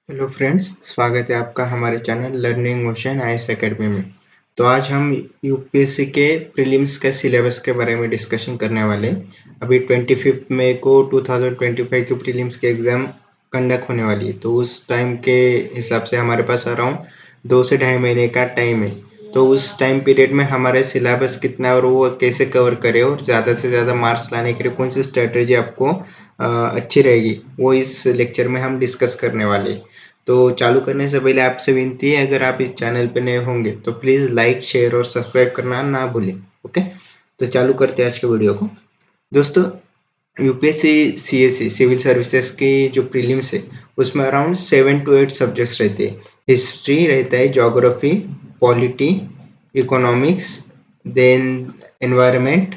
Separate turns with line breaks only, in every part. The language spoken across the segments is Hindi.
हेलो फ्रेंड्स, स्वागत है आपका हमारे channel learning motion IAS academy में। तो आज हम यूपीएससी के प्रीलिम्स के सिलेबस के बारे में डिस्कशन करने वाले हैं। अभी 25 मई को 2025 के प्रीलिम्स के एग्ज़ाम कंडक्ट होने वाली है, तो उस टाइम के हिसाब से हमारे पास अराउंड 2 से ढाई महीने का टाइम है। तो उस टाइम पीरियड में हमारे सिलेबस कितना है और वो कैसे कवर करे और ज़्यादा से ज़्यादा मार्क्स लाने के लिए कौन सी स्ट्रेटजी आपको अच्छी रहेगी, वो इस लेक्चर में हम डिस्कस करने वाले हैं। तो चालू करने से पहले आपसे विनती है, अगर आप इस चैनल पे नए होंगे तो प्लीज़ लाइक, शेयर और सब्सक्राइब करना ना भूलें। ओके, तो चालू करते हैं आज के वीडियो को। दोस्तों, यूपीएससी सीएससी सिविल सर्विसेज की जो प्रीलिम्स है उसमें अराउंड 7 to 8 सब्जेक्ट्स रहते हैं। हिस्ट्री रहता है, geography, polity, economics, then environment,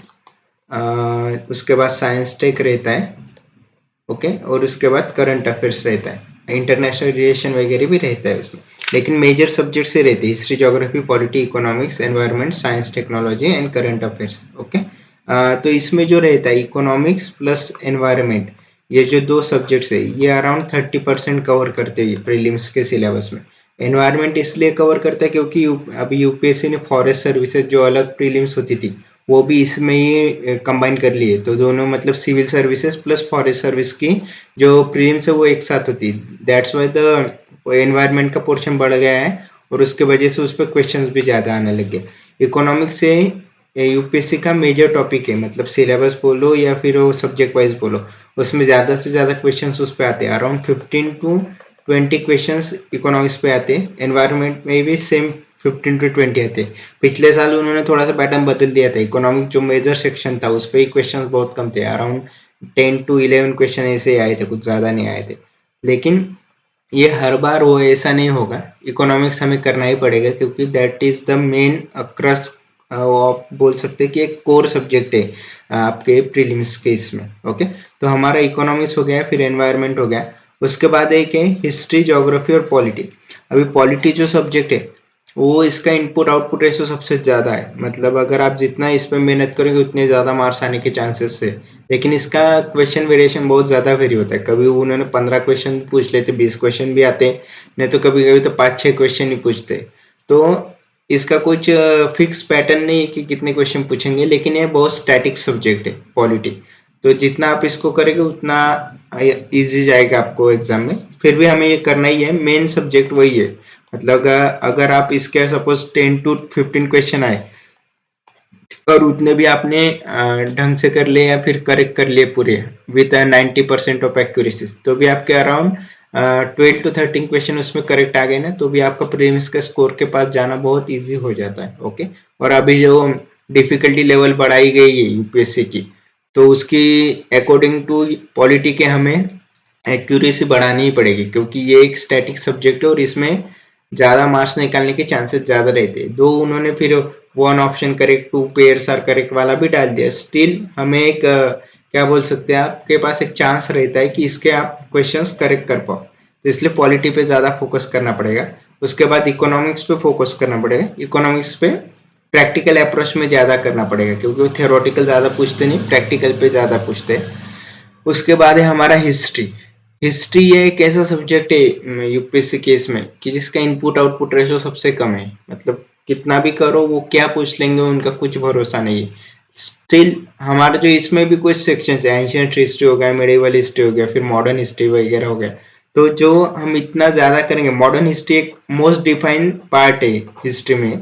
उसके बाद साइंस टेक रहता है। ओके, और उसके बाद करंट अफेयर्स रहता है, इंटरनेशनल रिलेशन वगैरह भी रहता है उसमें, लेकिन मेजर सब्जेक्ट से रहते हैं history, geography, polity, economics, environment, science, technology and current affairs. Okay, तो इसमें जो रहता है इकोनॉमिक्स प्लस एनवायरनमेंट, ये जो दो सब्जेक्ट्स है ये अराउंड 30% कवर करते हैं प्रीलिम्स के सिलेबस में। एनवायरनमेंट इसलिए कवर करता है क्योंकि अभी यूपीएससी ने फॉरेस्ट सर्विसेज जो अलग प्रीलिम्स होती थी वो भी इसमें ही कंबाइन कर लिए, तो दोनों मतलब civil services plus forest service की जो प्रीलिम्स है वो एक साथ होती है। दैट्स वाई द एनवायरनमेंट का पोर्शन बढ़ गया है और उसके वजह से उस पर क्वेश्चंस भी ज़्यादा आने लगे। इकोनॉमिक्स से यूपीएससी का मेजर टॉपिक है, मतलब सिलेबस बोलो या फिर वो सब्जेक्ट वाइज बोलो, उसमें ज़्यादा से ज़्यादा क्वेश्चंस उस पर आते हैं। अराउंड 15 to 20 क्वेश्चंस इकोनॉमिक्स पे आते हैं। एनवायरनमेंट में भी सेम 15 to 20 आते हैं। पिछले साल उन्होंने थोड़ा सा पैटर्न बदल दिया था, इकोनॉमिक जो मेजर सेक्शन था उस पर ही क्वेश्चन बहुत कम थे, अराउंड 10 to 11 क्वेश्चन ऐसे ही आए थे, कुछ ज़्यादा नहीं आए थे। लेकिन ये हर बार वो ऐसा नहीं होगा, इकोनॉमिक्स हमें करना ही पड़ेगा क्योंकि that is the main across, आप बोल सकते हैं कि एक कोर सब्जेक्ट है आपके प्रीलिम्स के इसमें। ओके, तो हमारा इकोनॉमिक्स हो गया, फिर एनवायरनमेंट हो गया, उसके बाद एक है हिस्ट्री, ज्योग्राफी और पॉलिटी। अभी पॉलिटी जो सब्जेक्ट है वो इसका इनपुट आउटपुट रेशो सबसे ज़्यादा है, मतलब अगर आप जितना इस पर मेहनत करोगे उतने ज़्यादा मार्क्स आने के चांसेस है। लेकिन इसका क्वेश्चन वेरिएशन बहुत ज़्यादा वेरी होता है, कभी उन्होंने 15 क्वेश्चन पूछ लेते, 20 क्वेश्चन भी आते, नहीं तो कभी कभी तो 5-6 क्वेश्चन ही पूछते। तो इसका कुछ फिक्स पैटर्न नहीं है कि कितने क्वेश्चन पूछेंगे, लेकिन ये बहुत स्टैटिक सब्जेक्ट है पॉलिटी। तो जितना आप इसको करेंगे उतना इजी जाएगा आपको एग्जाम में। फिर भी हमें ये करना ही है, मेन सब्जेक्ट वही है। मतलब अगर आप इसके सपोज 10 to 15 क्वेश्चन आए और उतने भी आपने ढंग से कर लिए या फिर करेक्ट कर लिए पूरे विथ 90% ऑफ एक्यूरेसी, तो भी आपके अराउंड 12 to 13 क्वेश्चन उसमें करेक्ट आ गए ना, तो भी आपका प्रीलिम्स के स्कोर के पास जाना बहुत इजी हो जाता है। ओके, और अभी जो डिफिकल्टी लेवल बढ़ाई गई है यूपीएससी की, तो उसकी अकॉर्डिंग टू पॉलिटी के हमें एक्यूरेसी बढ़ानी ही पड़ेगी, क्योंकि ये एक स्टैटिक सब्जेक्ट है और इसमें ज़्यादा मार्क्स निकालने के चांसेस ज़्यादा रहते हैं। दो उन्होंने फिर one option correct, two pairs are correct वाला भी डाल दिया, स्टिल हमें एक क्या बोल सकते हैं, आपके पास एक चांस रहता है कि इसके आप क्वेश्चंस करेक्ट कर पाओ। तो इसलिए पॉलिटी पे ज़्यादा फोकस करना पड़ेगा। उसके बाद इकोनॉमिक्स पे फोकस करना पड़ेगा। इकोनॉमिक्स पे प्रैक्टिकल अप्रोच में ज़्यादा करना पड़ेगा, क्योंकि वो थियोरटिकल ज़्यादा पूछते नहीं, प्रैक्टिकल पे ज़्यादा पूछते हैं। उसके बाद है हमारा हिस्ट्री। हिस्ट्री ये एक ऐसा सब्जेक्ट है यूपीएससी केस में कि जिसका इनपुट आउटपुट रेशो सबसे कम है, मतलब कितना भी करो वो क्या पूछ लेंगे उनका कुछ भरोसा नहीं है। स्टिल हमारा जो इसमें भी कुछ सेक्शन है, एंशियंट हिस्ट्री हो गया, मेडिवल हिस्ट्री हो गया, फिर मॉडर्न हिस्ट्री वगैरह हो गया, तो जो हम इतना ज़्यादा करेंगे, मॉडर्न हिस्ट्री एक मोस्ट डिफाइंड पार्ट है हिस्ट्री में,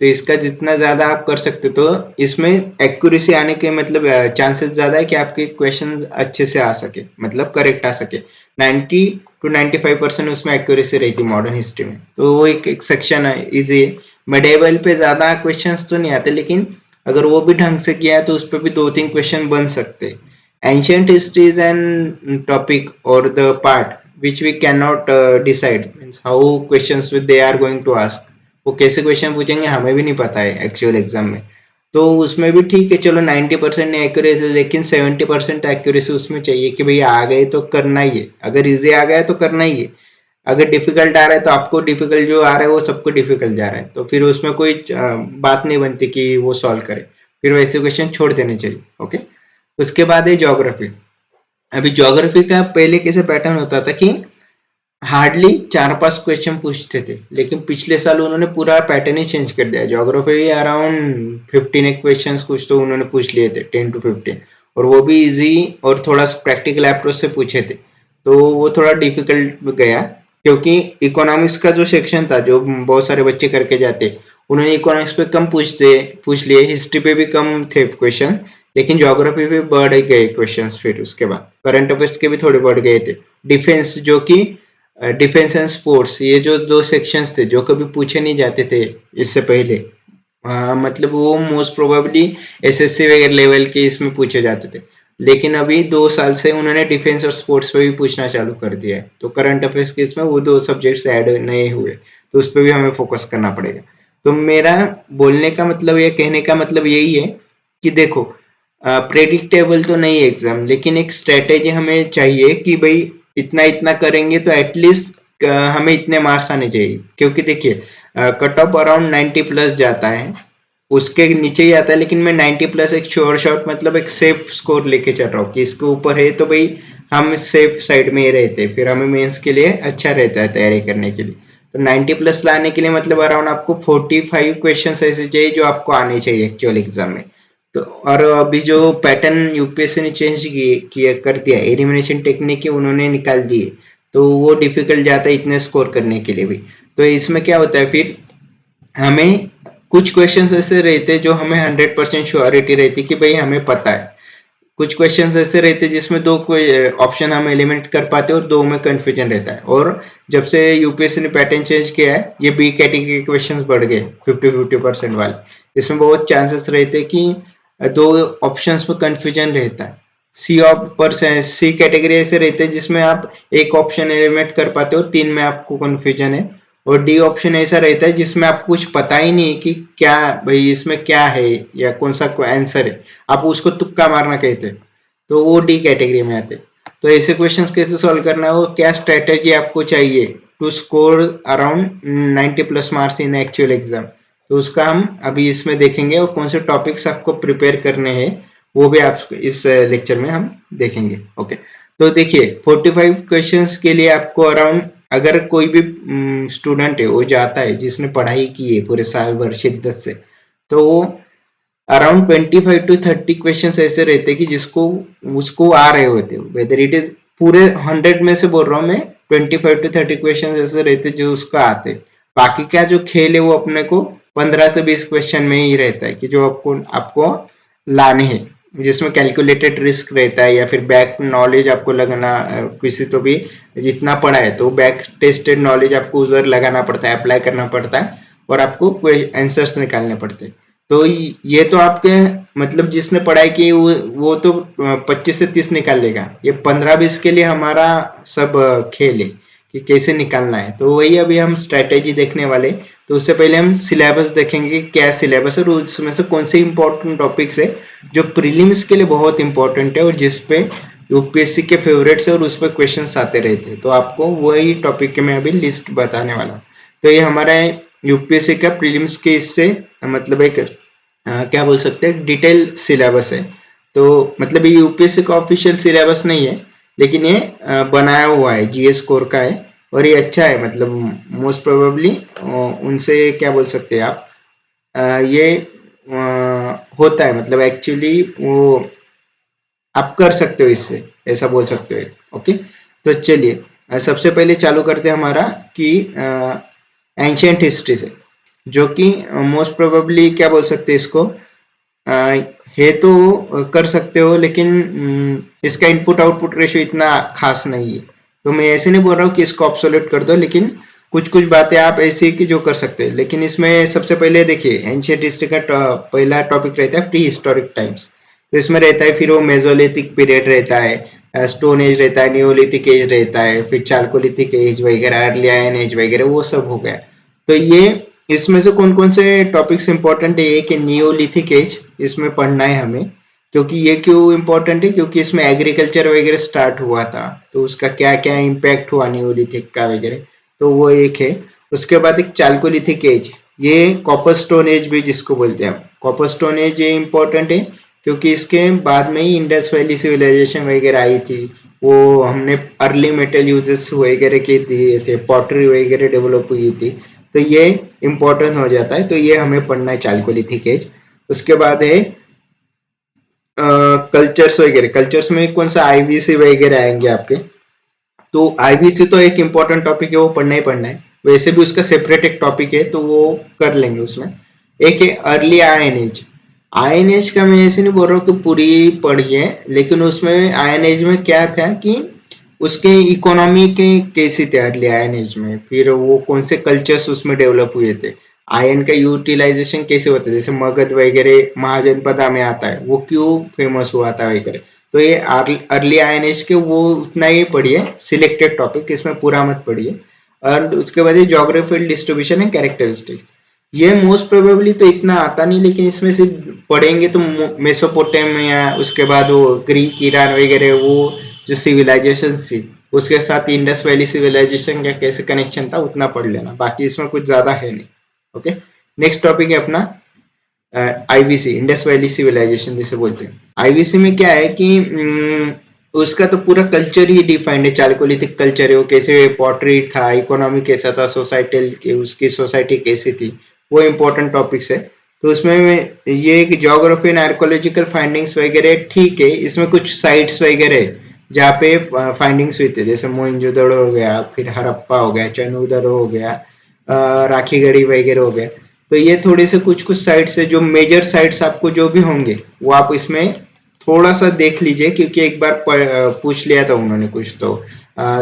तो इसका जितना ज़्यादा आप कर सकते हो तो इसमें एक्यूरेसी आने के मतलब चांसेस ज़्यादा है कि आपके क्वेश्चंस अच्छे से आ सके, मतलब करेक्ट आ सके। 90 to 95% उसमें एक्यूरेसी रहती है मॉडर्न हिस्ट्री में, तो वो एक सेक्शन है, इजी है। मेडिवल पे ज़्यादा क्वेश्चंस तो नहीं आते, लेकिन अगर वो भी ढंग से किया है तो उस पर भी 2-3 क्वेश्चन बन सकते हैं। Ancient history is an topic और the part which we can not decide, means how questions they are going to ask, वो कैसे क्वेश्चन पूछेंगे हमें भी नहीं पता है एक्चुअल एग्जाम में। तो उसमें भी ठीक है, चलो 90% नहीं एक्यूरेसी, लेकिन 70% एक्यूरेसी उसमें चाहिए कि भैया आ गए तो करना ही है, अगर इजी आ गया तो करना ही है। अगर डिफिकल्ट आ रहा है तो आपको डिफिकल्ट जो आ रहा है वो सबको डिफिकल्ट जा रहा है, तो फिर उसमें कोई बात नहीं बनती कि वो सॉल्व करे, फिर वैसे क्वेश्चन छोड़ देने चाहिए। ओके, उसके बाद है ज्योग्राफी। अभी ज्योग्राफी का पहले कैसे पैटर्न होता था कि हार्डली 4-5 क्वेश्चन पूछते थे, लेकिन पिछले साल उन्होंने पूरा पैटर्न ही चेंज कर दिया। ज्योग्राफी भी अराउंड 15 क्वेश्चंस कुछ तो उन्होंने पूछ लिए थे, 10 to 15, और वो भी इजी और थोड़ा प्रैक्टिकल अप्रोच से पूछे थे, तो वो थोड़ा डिफिकल्ट गया। क्योंकि इकोनॉमिक्स का जो सेक्शन था, जो बहुत सारे बच्चे करके जाते, उन्होंने इकोनॉमिक्स पे कम पूछ लिए, हिस्ट्री पे भी कम थे क्वेश्चन, लेकिन ज्योग्राफी पे बढ़ गए क्वेश्चंस। फिर उसके बाद करंट अफेयर्स के भी थोड़े बढ़ गए थे। डिफेंस, जो कि डिफेंस एंड स्पोर्ट्स, ये जो दो सेक्शंस थे जो कभी पूछे नहीं जाते थे इससे पहले, मतलब वो मोस्ट प्रोबेबली एसएससी वगैरह लेवल के इसमें पूछे जाते थे, लेकिन अभी 2 साल से उन्होंने डिफेंस और स्पोर्ट्स पे भी पूछना चालू कर दिया है। तो करंट अफेयर्स के इसमें वो 2 सब्जेक्ट्स ऐड नए हुए, तो उस पर भी हमें फोकस करना पड़ेगा। तो मेरा बोलने का मतलब या कहने का मतलब यही है कि देखो, प्रेडिक्टेबल तो नहीं है एग्जाम, लेकिन एक स्ट्रेटेजी हमें चाहिए कि भाई इतना इतना करेंगे तो एटलीस्ट हमें इतने मार्क्स आने चाहिए। क्योंकि देखिए, कट ऑफ अराउंड 90 प्लस जाता है, उसके नीचे ही आता है, लेकिन मैं 90 प्लस एक श्योर शॉट, मतलब एक सेफ स्कोर लेके चल रहा हूँ कि इसके ऊपर है तो भाई हम सेफ साइड में ही रहते हैं, फिर हमें मेंस के लिए अच्छा रहता है तैयारी करने के लिए। तो 90 प्लस लाने के लिए मतलब अराउंड आपको 45 क्वेश्चन ऐसे चाहिए जो आपको आने चाहिए एक्चुअल एग्जाम में। तो और अभी जो पैटर्न यूपीएससी ने चेंज किया कर दिया, एलिमिनेशन टेक्निक ही उन्होंने निकाल दिए, तो वो डिफिकल्ट जाता है इतने स्कोर करने के लिए भी। तो इसमें क्या होता है, फिर हमें कुछ क्वेश्चंस ऐसे रहते जो हमें 100% श्योरिटी रहती कि भाई हमें पता है। कुछ क्वेश्चंस ऐसे रहते जिसमें दो कोई ऑप्शन हम एलिमिनेट कर पाते और दो में कंफ्यूजन रहता है। और जब से यूपीएससी ने पैटर्न चेंज किया है, ये बी कैटेगरी के क्वेश्चंस बढ़ गए 50-50% वाले। इसमें बहुत चांसेस रहते कि दो ऑप्शंस में कंफ्यूजन रहता है। सी कैटेगरी ऐसे रहते हैं जिसमें आप एक ऑप्शन एलिमिनेट कर पाते हो, 3 में आपको कंफ्यूजन है। और डी ऑप्शन ऐसा रहता है जिसमें आपको कुछ पता ही नहीं कि क्या भाई इसमें क्या है या कौन सा आंसर है, आप उसको तुक्का मारना कहते हैं, तो वो डी कैटेगरी में आते हैं। तो ऐसे क्वेश्चंस कैसे सॉल्व करना है, वो क्या स्ट्रेटेजी आपको चाहिए to score around 90 plus marks in actual exam, तो उसका हम अभी इसमें देखेंगे। और कौन से टॉपिक्स आपको प्रिपेयर करने हैं वो भी आप इस लेक्चर में हम देखेंगे। ओके, तो देखिए 45 क्वेश्चंस के लिए आपको अराउंड, अगर कोई भी स्टूडेंट है वो जाता है जिसने पढ़ाई की है पूरे साल भर शिद्दत से, तो वो अराउंड 25 to 30 क्वेश्चन ऐसे रहते कि जिसको उसको आ रहे होते, वेदर इट इज पूरे 100 में से बोल रहा हूँ मैं, 25 to 30 क्वेश्चन ऐसे रहते जो उसको आते। बाकी क्या जो खेल है वो अपने को 15 से 20 क्वेश्चन में ही रहता है कि जो आपको आपको लाने हैं, जिसमें कैलकुलेटेड रिस्क रहता है या फिर बैक नॉलेज आपको लगाना, किसी तो भी जितना पढ़ा है तो बैक टेस्टेड नॉलेज आपको उधर लगाना पड़ता है, अप्लाई करना पड़ता है, और आपको आंसर्स निकालने पड़ते हैं। तो ये तो आपके मतलब जिसने पढ़ाई की वो तो 25 से 30 निकाल लेगा, ये 15-20 के लिए हमारा सब खेल है कि कैसे निकालना है। तो वही अभी हम स्ट्रेटेजी देखने वाले। तो उससे पहले हम सिलेबस देखेंगे कि क्या सिलेबस है और उसमें से कौन से इंपॉर्टेंट टॉपिक्स है जो प्रीलिम्स के लिए बहुत इंपॉर्टेंट है और जिसपे यूपीएससी के फेवरेट्स है और उस पर क्वेश्चन आते रहते हैं। तो आपको वही टॉपिक के मैं अभी लिस्ट बताने वाला हूँ। तो ये हमारा यूपीएससी का प्रीलिम्स के इससे मतलब एक क्या बोल सकते हैं डिटेल सिलेबस है। तो मतलब ये यूपीएससी का ऑफिशियल सिलेबस नहीं है, लेकिन ये बनाया हुआ है, जीएस कोर का है, और ये अच्छा है। मतलब मोस्ट प्रोबेबली उनसे क्या बोल सकते हैं आप, ये होता है, मतलब एक्चुअली वो आप कर सकते हो इससे, ऐसा बोल सकते हो। ओके, तो चलिए सबसे पहले चालू करते हैं हमारा कि एंशियंट हिस्ट्री से, जो कि मोस्ट प्रोबेबली क्या बोल सकते हैं इसको, है तो कर सकते हो, लेकिन इसका इनपुट आउटपुट रेशियो इतना खास नहीं है। तो मैं ऐसे नहीं बोल रहा हूँ कि इसको ऑब्सोल्यूट कर दो, लेकिन कुछ कुछ बातें आप ऐसी कि जो कर सकते हैं। लेकिन इसमें सबसे पहले देखिए, एंशियंट हिस्ट्री का पहला टॉपिक रहता है प्री हिस्टोरिक टाइम्स। तो इसमें रहता है फिर वो मेसोलिथिक पीरियड रहता है, स्टोन एज रहता है, न्यूलिथिक एज रहता है, फिर चालकोलिथिक एज वगैरह, अर्ली आयन एज वगैरह, वो सब हो गया। तो ये इसमें से कौन कौन से टॉपिक्स इंपॉर्टेंट है, एक है नियोलिथिक एज, इसमें पढ़ना है हमें। क्योंकि ये क्यों इंपॉर्टेंट है, क्योंकि इसमें एग्रीकल्चर वगैरह स्टार्ट हुआ था, तो उसका क्या क्या इम्पैक्ट हुआ नियोलिथिक का वगैरह, तो वो एक है। उसके बाद एक चालकोलिथिक एज, ये कॉपर स्टोन एज भी जिसको बोलते हैं हम, कॉपर स्टोन एज ये इंपॉर्टेंट है क्योंकि इसके बाद में ही इंडस वैली सिविलाइजेशन वगैरह आई थी। वो हमने अर्ली मेटल यूजेस वगैरह के दिए थे, पॉटरी वगैरह डेवलप हुई थी, तो ये इम्पोर्टेंट हो जाता है, तो ये हमें पढ़ना है चालकोलिथिक एज। उसके बाद है कल्चर्स वगैरह, कल्चर्स में कौन सा आईवीसी वगैरह आएंगे आपके, तो आईवीसी तो एक इम्पोर्टेंट टॉपिक है, वो पढ़ना ही पढ़ना है, वैसे भी उसका सेपरेट एक टॉपिक है तो वो कर लेंगे उसमें। एक है early iron age. Iron age का मैं ऐसे नहीं बोल रहा हूँ कि पूरी पढ़िए, लेकिन उसमें आयन एज में क्या था कि उसके इकोनॉमी के कैसे थे अर्ली आयन एज में, फिर वो कौन से कल्चर्स उसमें डेवलप हुए थे, आयन का यूटिलाइजेशन कैसे होता है, जैसे मगध वगैरह महाजनपदा में आता है, वो क्यों फेमस हुआ था वगैरह। तो ये अर्ली आयन एज के वो उतना ही पढ़िए, सिलेक्टेड टॉपिक, इसमें पूरा मत पढ़िए। और उसके बाद ये ज्योग्राफिकल डिस्ट्रीब्यूशन है, कैरेक्टरिस्टिक्स, ये मोस्ट प्रोबेबली तो इतना आता नहीं, लेकिन इसमें से पढ़ेंगे तो मेसोपोटामिया, उसके बाद वो ग्रीक ईरान वगैरह, वो जो सिविलाइजेशन थी, उसके साथ इंडस वैली सिविलाइजेशन का कैसे कनेक्शन था उतना पढ़ लेना, बाकी इसमें कुछ ज्यादा है नहीं। ओके, नेक्स्ट टॉपिक है अपना आईवीसी, इंडस वैली सिविलाइजेशन जिसे बोलते हैं। आईवीसी में क्या है कि उसका तो पूरा कल्चर ही डिफाइंड है, चालकोलिथिक कल्चर है, वो कैसे पॉटरी था, इकोनॉमी कैसा था, सोसाइटल उसकी सोसाइटी कैसी थी, वो इम्पोर्टेंट टॉपिक्स है। तो उसमें ये कि ज्योग्राफी एंड आर्कोलॉजिकल फाइंडिंग्स वगैरह ठीक है, इसमें कुछ साइट्स वगैरह है जहाँ पे फाइंडिंग्स हुई थी, जैसे मोइंजोदड़ो हो गया, फिर हड़प्पा हो गया, चनूदरो हो गया, राखीगढ़ी वगैरह हो गया। तो ये थोड़े से कुछ कुछ साइट्स है, जो मेजर साइट्स आपको जो भी होंगे वो आप इसमें थोड़ा सा देख लीजिए, क्योंकि एक बार पूछ लिया था उन्होंने कुछ, तो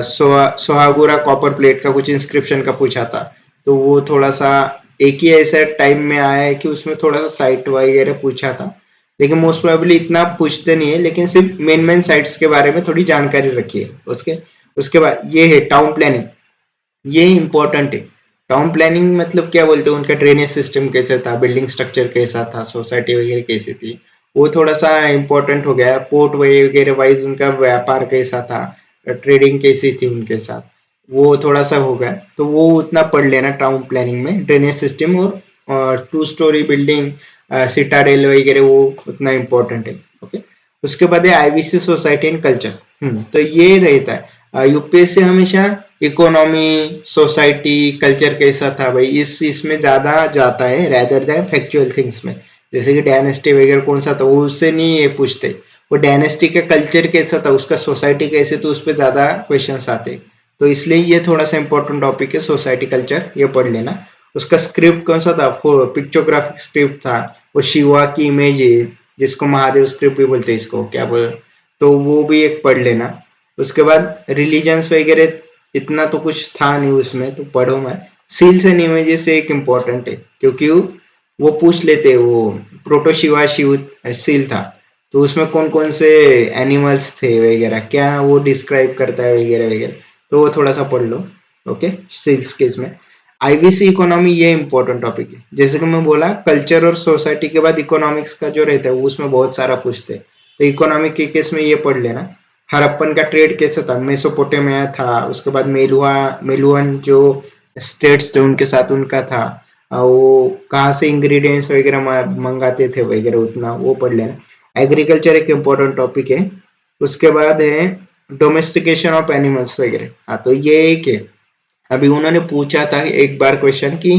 सोहागुरा कॉपर प्लेट का कुछ इंस्क्रिप्शन का पूछा था, तो वो थोड़ा सा एक ही ऐसा टाइम में आया है कि उसमें थोड़ा सा साइट वगैरह पूछा था, लेकिन मोस्ट प्रोबेबली इतना पूछते नहीं है, लेकिन सिर्फ मेन मेन साइट्स के बारे में थोड़ी जानकारी रखिए। उसके उसके बाद ये है टाउन प्लानिंग, ये इम्पोर्टेंट है। टाउन प्लानिंग मतलब क्या बोलते हैं, उनका ड्रेनेज सिस्टम कैसा था, बिल्डिंग स्ट्रक्चर कैसा था, सोसाइटी वगैरह कैसी थी, वो थोड़ा सा इम्पोर्टेंट हो गया। पोर्ट वगैरह वाइज उनका व्यापार कैसा था, ट्रेडिंग कैसी थी उनके साथ, वो थोड़ा सा हो गया, तो वो उतना पढ़ लेना टाउन प्लानिंग में, ड्रेनेज सिस्टम और टू स्टोरी बिल्डिंग, सिटाडेल वगैरह, वो उतना इम्पोर्टेंट है। ओके, उसके बाद है आईवीसी सोसाइटी एंड कल्चर। तो ये रहता है यूपीएससी हमेशा इकोनॉमी, सोसाइटी, कल्चर कैसा था भाई, इसमें ज्यादा जाता है रैदर देन फैक्चुअल थिंग्स में। जैसे कि डायनेस्टी वगैरह कौन सा था, वो उससे नहीं ये पूछते, वो डायनेस्टी का कल्चर कैसा था, उसका सोसाइटी कैसे, तो उस पर ज्यादा क्वेश्चंस आते। तो इसलिए ये थोड़ा सा इंपॉर्टेंट टॉपिक है, सोसाइटी कल्चर, ये पढ़ लेना। उसका स्क्रिप्ट कौन सा था, पिक्चोग्राफिक स्क्रिप्ट था, वो शिवा की इमेज है, जिसको महादेव स्क्रिप्ट भी बोलते हैं, इसको क्या बोल, तो वो भी एक पढ़ लेना। उसके बाद रिलीजन्स वगैरह इतना तो कुछ था नहीं उसमें, तो पढ़ो मत। सील्स एंड इमेजेस एक इम्पोर्टेंट है, क्योंकि वो पूछ लेते, वो प्रोटो शिवा शिव सील था, तो उसमें कौन कौन से एनिमल्स थे वगैरह, क्या वो डिस्क्राइब करता है वगैरह वगैरह, तो वो थोड़ा सा पढ़ लो। ओके, सील्स के इसमें आईवीसी इकोनॉमी, ये इंपॉर्टेंट टॉपिक है। जैसे कि मैं बोला, कल्चर और सोसाइटी के बाद इकोनॉमिक्स का जो रहता है वो उसमें बहुत सारा पूछते हैं, तो इकोनॉमिक के केस में ये पढ़ लेना। हड़प्पन का ट्रेड कैसा था, मेसोपोटामिया था, उसके बाद मेलुअन जो स्टेट्स थे उनके साथ उनका था, वो कहाँ से इंग्रेडिएंट्स वगैरह मंगाते थे वगैरह, उतना वो पढ़ लेना। एग्रीकल्चर एक इम्पोर्टेंट टॉपिक है। उसके बाद है डोमेस्टिकेशन ऑफ एनिमल्स वगैरह, हाँ तो ये एक है। अभी उन्होंने पूछा था एक बार क्वेश्चन कि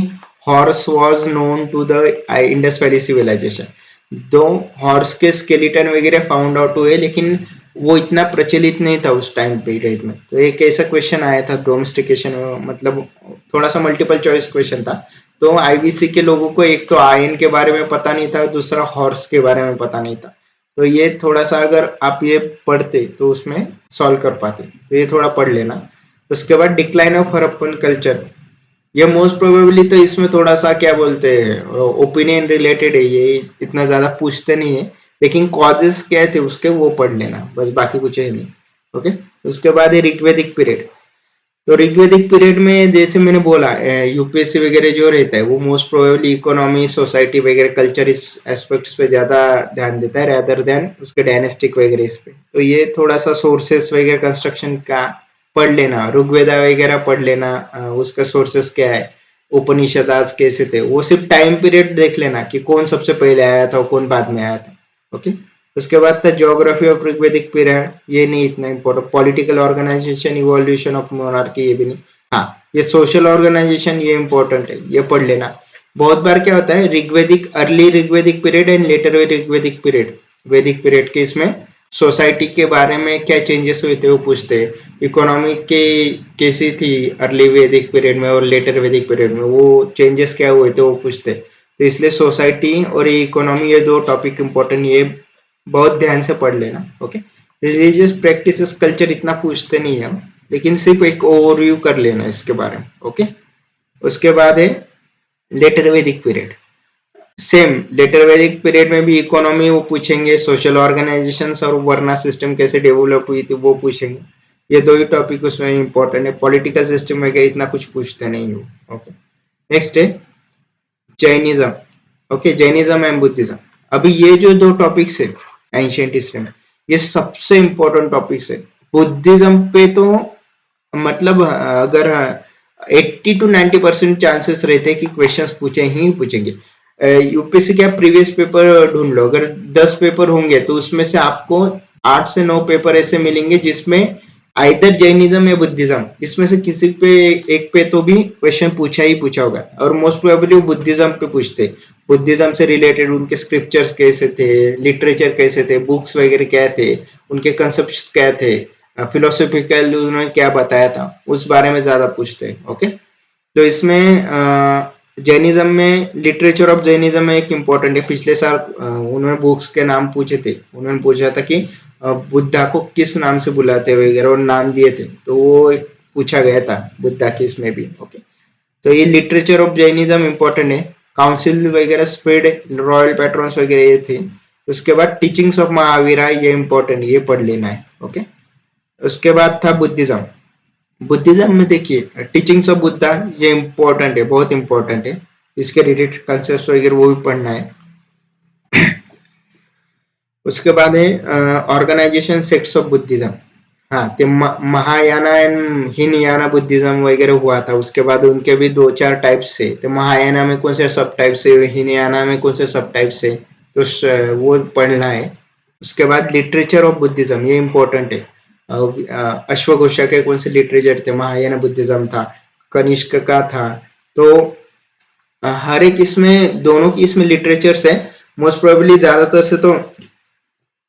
horse was known to the Indus valley civilisation, दो हॉर्स के स्केलेटन वगैरह फाउंड आउट हुए, लेकिन वो इतना प्रचलित नहीं था उस टाइम पीरियड में, तो एक ऐसा क्वेश्चन आया था डोमेस्टिकेशन, मतलब थोड़ा सा मल्टीपल चॉइस क्वेश्चन था। तो आईवीसी के लोगों को एक तो आयन के बारे में पता नहीं था, दूसरा हॉर्स के बारे में पता नहीं था, तो ये थोड़ा सा अगर आप ये पढ़ते तो उसमें सॉल्व कर पाते, तो ये थोड़ा पढ़ लेना। उसके बाद डिक्लाइन ऑफ हड़प्पन कल्चर, ये मोस्ट प्रोबेबली तो इसमें थोड़ा सा क्या बोलते हैं, ओपिनियन रिलेटेड है, ये इतना ज्यादा पूछते नहीं है, लेकिन कॉजेस क्या थे उसके वो पढ़ लेना बस, बाकी कुछ है नहीं। ओके, उसके बाद है ऋग्वेदिक पीरियड। तो ऋग्वेदिक पीरियड में जैसे मैंने बोला, यूपीएससी वगैरह जो रहता है वो मोस्ट प्रोबेबली इकोनॉमी, सोसाइटी वगैरह, कल्चर, इस एस्पेक्ट्स पे ज्यादा ध्यान देता है रेदर देन उसके डायनेस्टिक वगैरह इस पे। तो ये थोड़ा सा सोर्सेस वगैरह कंस्ट्रक्शन का पढ़ लेना, ऋग्वेदा वगैरह पढ़ लेना, उसका सोर्सेस क्या है, उपनिषद आज कैसे थे, वो सिर्फ टाइम पीरियड देख लेना कि कौन सबसे पहले आया था और कौन बाद में आया था। ओके, उसके बाद था ज्योग्राफी ऑफ ऋग्वेदिक पीरियड, ये नहीं इतना important. Political organisation, evolution of monarchy, ये भी नहीं। हाँ, ये सोशल ऑर्गेनाइजेशन, ये इंपॉर्टेंट है, ये पढ़ लेना। बहुत बार क्या होता है, Rigvedic, early Rigvedic period and later Rigvedic period, Vedic period के इसमें सोसाइटी के बारे में क्या चेंजेस हुए थे वो पूछते हैं। इकोनॉमी के कैसी थी अर्ली वैदिक पीरियड में और लेटर वैदिक पीरियड में, वो चेंजेस क्या हुए थे वो पूछते हैं। तो इसलिए सोसाइटी और इकोनॉमी, ये दो टॉपिक इंपॉर्टेंट, ये बहुत ध्यान से पढ़ लेना। ओके, रिलीजियस प्रैक्टिसेस कल्चर इतना पूछते नहीं है, लेकिन सिर्फ एक ओवरव्यू कर लेना इसके बारे में। ओके, उसके बाद है लेटर वैदिक पीरियड। सेम लेटर वैदिक पीरियड में भी इकोनॉमी वो पूछेंगे, सोशल ऑर्गेनाइजेशन और वर्ना सिस्टम कैसे डेवलप हुई थी वो पूछेंगे। ये दो ही टॉपिक उसमें इंपॉर्टेंट है। पॉलिटिकल सिस्टम वगैरह इतना कुछ पूछते नहीं हो। ओके, नेक्स्ट है Jainism. Okay, Jainism and Buddhism. अभी ये जो दो टॉपिक्स है एंशिएंट हिस्ट्री में, ये सबसे इंपॉर्टेंट टॉपिक्स है। बुद्धिज्म पे तो मतलब अगर 80 to 90% चांसेस रहते हैं कि क्वेश्चंस पूछे ही पूछेंगे। यूपीएससी के आप प्रीवियस पेपर ढूंढ लो, अगर 10 पेपर होंगे तो उसमें से आपको 8 से 9 पेपर ऐसे मिलेंगे जिसमें आइदर जैनिज्म या बुद्धिज्म, इसमें से किसी पे एक पे तो भी क्वेश्चन पूछा ही पूछा होगा। और मोस्ट प्रोबेबली वो बुद्धिज्म पे पूछते, बुद्धिज्म से रिलेटेड उनके स्क्रिप्चर्स कैसे थे, लिटरेचर कैसे थे, बुक्स वगैरह क्या थे, उनके कंसेप्ट क्या थे, फिलोसॉफिकल उन्होंने क्या बताया था, उस बारे में ज्यादा पूछते हैं। ओके, तो इसमें जैनिज्म में लिटरेचर ऑफ जैनिज्म में एक इम्पोर्टेंट है। पिछले साल उन्होंने बुक्स के नाम पूछे थे, उन्होंने पूछा था कि बुद्धा को किस नाम से बुलाते वगैरह और नाम दिए थे, तो वो पूछा गया था बुद्धा के इसमें भी। ओके, तो ये लिटरेचर ऑफ जैनिज्म इम्पोर्टेंट है। काउंसिल वगैरह स्प्रेड, रॉयल पैट्रॉन्स वगैरह ये थे। उसके बाद टीचिंग्स ऑफ महावीरा, ये इम्पोर्टेंट, ये पढ़ लेना है। ओके, उसके बाद था बुद्धिज्म। बुद्धिज्म में देखिए टीचिंग्स ऑफ बुद्धा, ये इम्पोर्टेंट है, बहुत इंपॉर्टेंट है। इसके रिलेटेड कंसेप्ट वगैरह वो भी पढ़ना है। उसके बाद है ऑर्गेनाइजेशन सेक्ट्स ऑफ बुद्धिज्म। हाँ, तो महायाना एंड हीनयाना बुद्धिज्म वगैरह हुआ था। उसके बाद उनके भी 2-4 टाइप्स है, तो महायाना में कौन से सब टाइप्स है, हीनयाना में कौन से सब टाइप्स है, तो वो पढ़ना है। उसके बाद लिटरेचर ऑफ बुद्धिज्म, ये इम्पोर्टेंट है। अश्वघोषा के कौन से लिटरेचर थे, महायाना बुद्धिज्म था, कनिष्क का था। तो हर एक इसमें, दोनों की इसमें लिटरेचर्स है। मोस्ट प्रोबेबली ज्यादातर से तो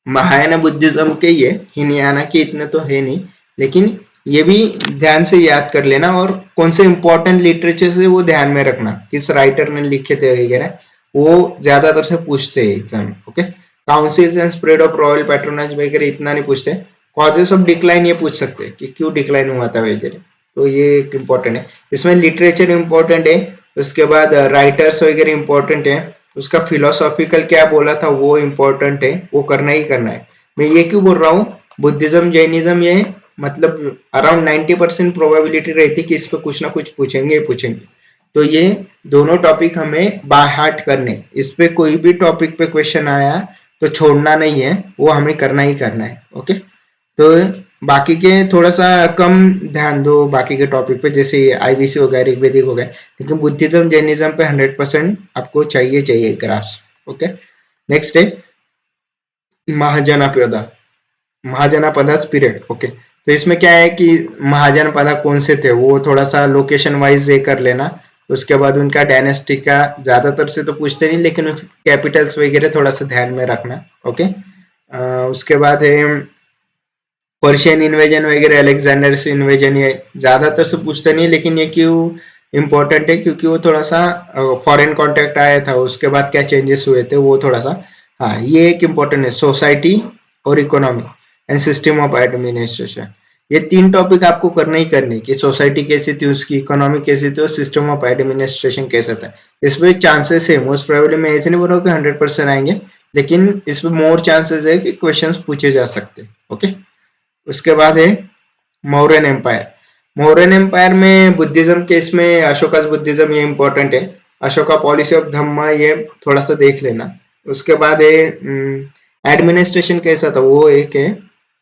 महायाना बुद्धिज्म के ही है, हीनयाना के इतने तो है नहीं, लेकिन ये भी ध्यान से याद कर लेना। और कौन से इंपॉर्टेंट लिटरेचर से वो ध्यान में रखना, किस राइटर ने लिखे थे वगैरह, वो ज्यादातर से पूछते हैं एग्जाम में। Okay, councils and spread of royal patronage वगैरह इतना नहीं पूछते। कॉजेस ऑफ डिक्लाइन ये पूछ सकते हैं कि क्यों डिक्लाइन हुआ था वगैरह, तो ये एक इम्पोर्टेंट है। इसमें लिटरेचर इम्पोर्टेंट है। उसके बाद राइटर्स वगैरह इम्पोर्टेंट है। उसका फिलोसॉफिकल क्या बोला था वो इम्पोर्टेंट है, वो करना ही करना है। मैं ये क्यों बोल रहा हूँ, बुद्धिज्म जैनिज्म ये मतलब अराउंड 90% प्रोबेबिलिटी रहती है कि इस पर कुछ ना कुछ पूछेंगे पूछेंगे। तो ये दोनों टॉपिक हमें बाय हार्ट करने, इस पे कोई भी टॉपिक पे क्वेश्चन आया तो छोड़ना नहीं है, वो हमें करना ही करना है। ओके, तो बाकी के थोड़ा सा कम ध्यान दो बाकी के टॉपिक पे, जैसे आईबीसी हो गया, ऋग्वेदिक हो गया, लेकिन बुद्धिज्म जैनिज्म पे 100% आपको चाहिए चाहिए ग्रास्प। ओके, नेक्स्ट है महाजनपदा, महाजनपदास पीरियड। ओके, तो इसमें क्या है कि महाजनपदा कौन से थे वो थोड़ा सा लोकेशन वाइज ये कर लेना। उसके बाद उनका डायनेस्टी का ज्यादातर से तो पूछते नहीं, लेकिन उसके कैपिटल्स वगैरह थोड़ा सा ध्यान में रखना। ओके, उसके बाद है पर्शियन इन्वेजन वगैरह, अलेक्जेंडर से इन्वेजन, ये ज्यादातर से पूछते नहीं, लेकिन ये क्यों इम्पोर्टेंट है, क्योंकि वो थोड़ा सा फॉरेन कॉन्टेक्ट आया था, उसके बाद क्या चेंजेस हुए थे वो थोड़ा सा, हाँ ये एक इम्पोर्टेंट है। सोसाइटी और economy and system of administration, ये 3 टॉपिक आपको करने ही करने कि सोसाइटी कैसी थी, उसकी इकोनॉमी कैसी थी और सिस्टम ऑफ एडमिनिस्ट्रेशन कैसा था। इसमें चांसेस है, मोस्ट प्रोबेबली मैं ऐसे नहीं बोल रहा हूँ कि 100% आएंगे, लेकिन इसमें मोर चांसेस है कि क्वेश्चंस पूछे जा सकते हैं। ओके, उसके बाद है मौर्यन एम्पायर। मौर्यन एम्पायर में बुद्धिज्म के इसमें अशोका बुद्धिज्म, ये इंपॉर्टेंट है। अशोका पॉलिसी ऑफ धम्मा, ये थोड़ा सा देख लेना। उसके बाद है एडमिनिस्ट्रेशन कैसा था, वो एक है।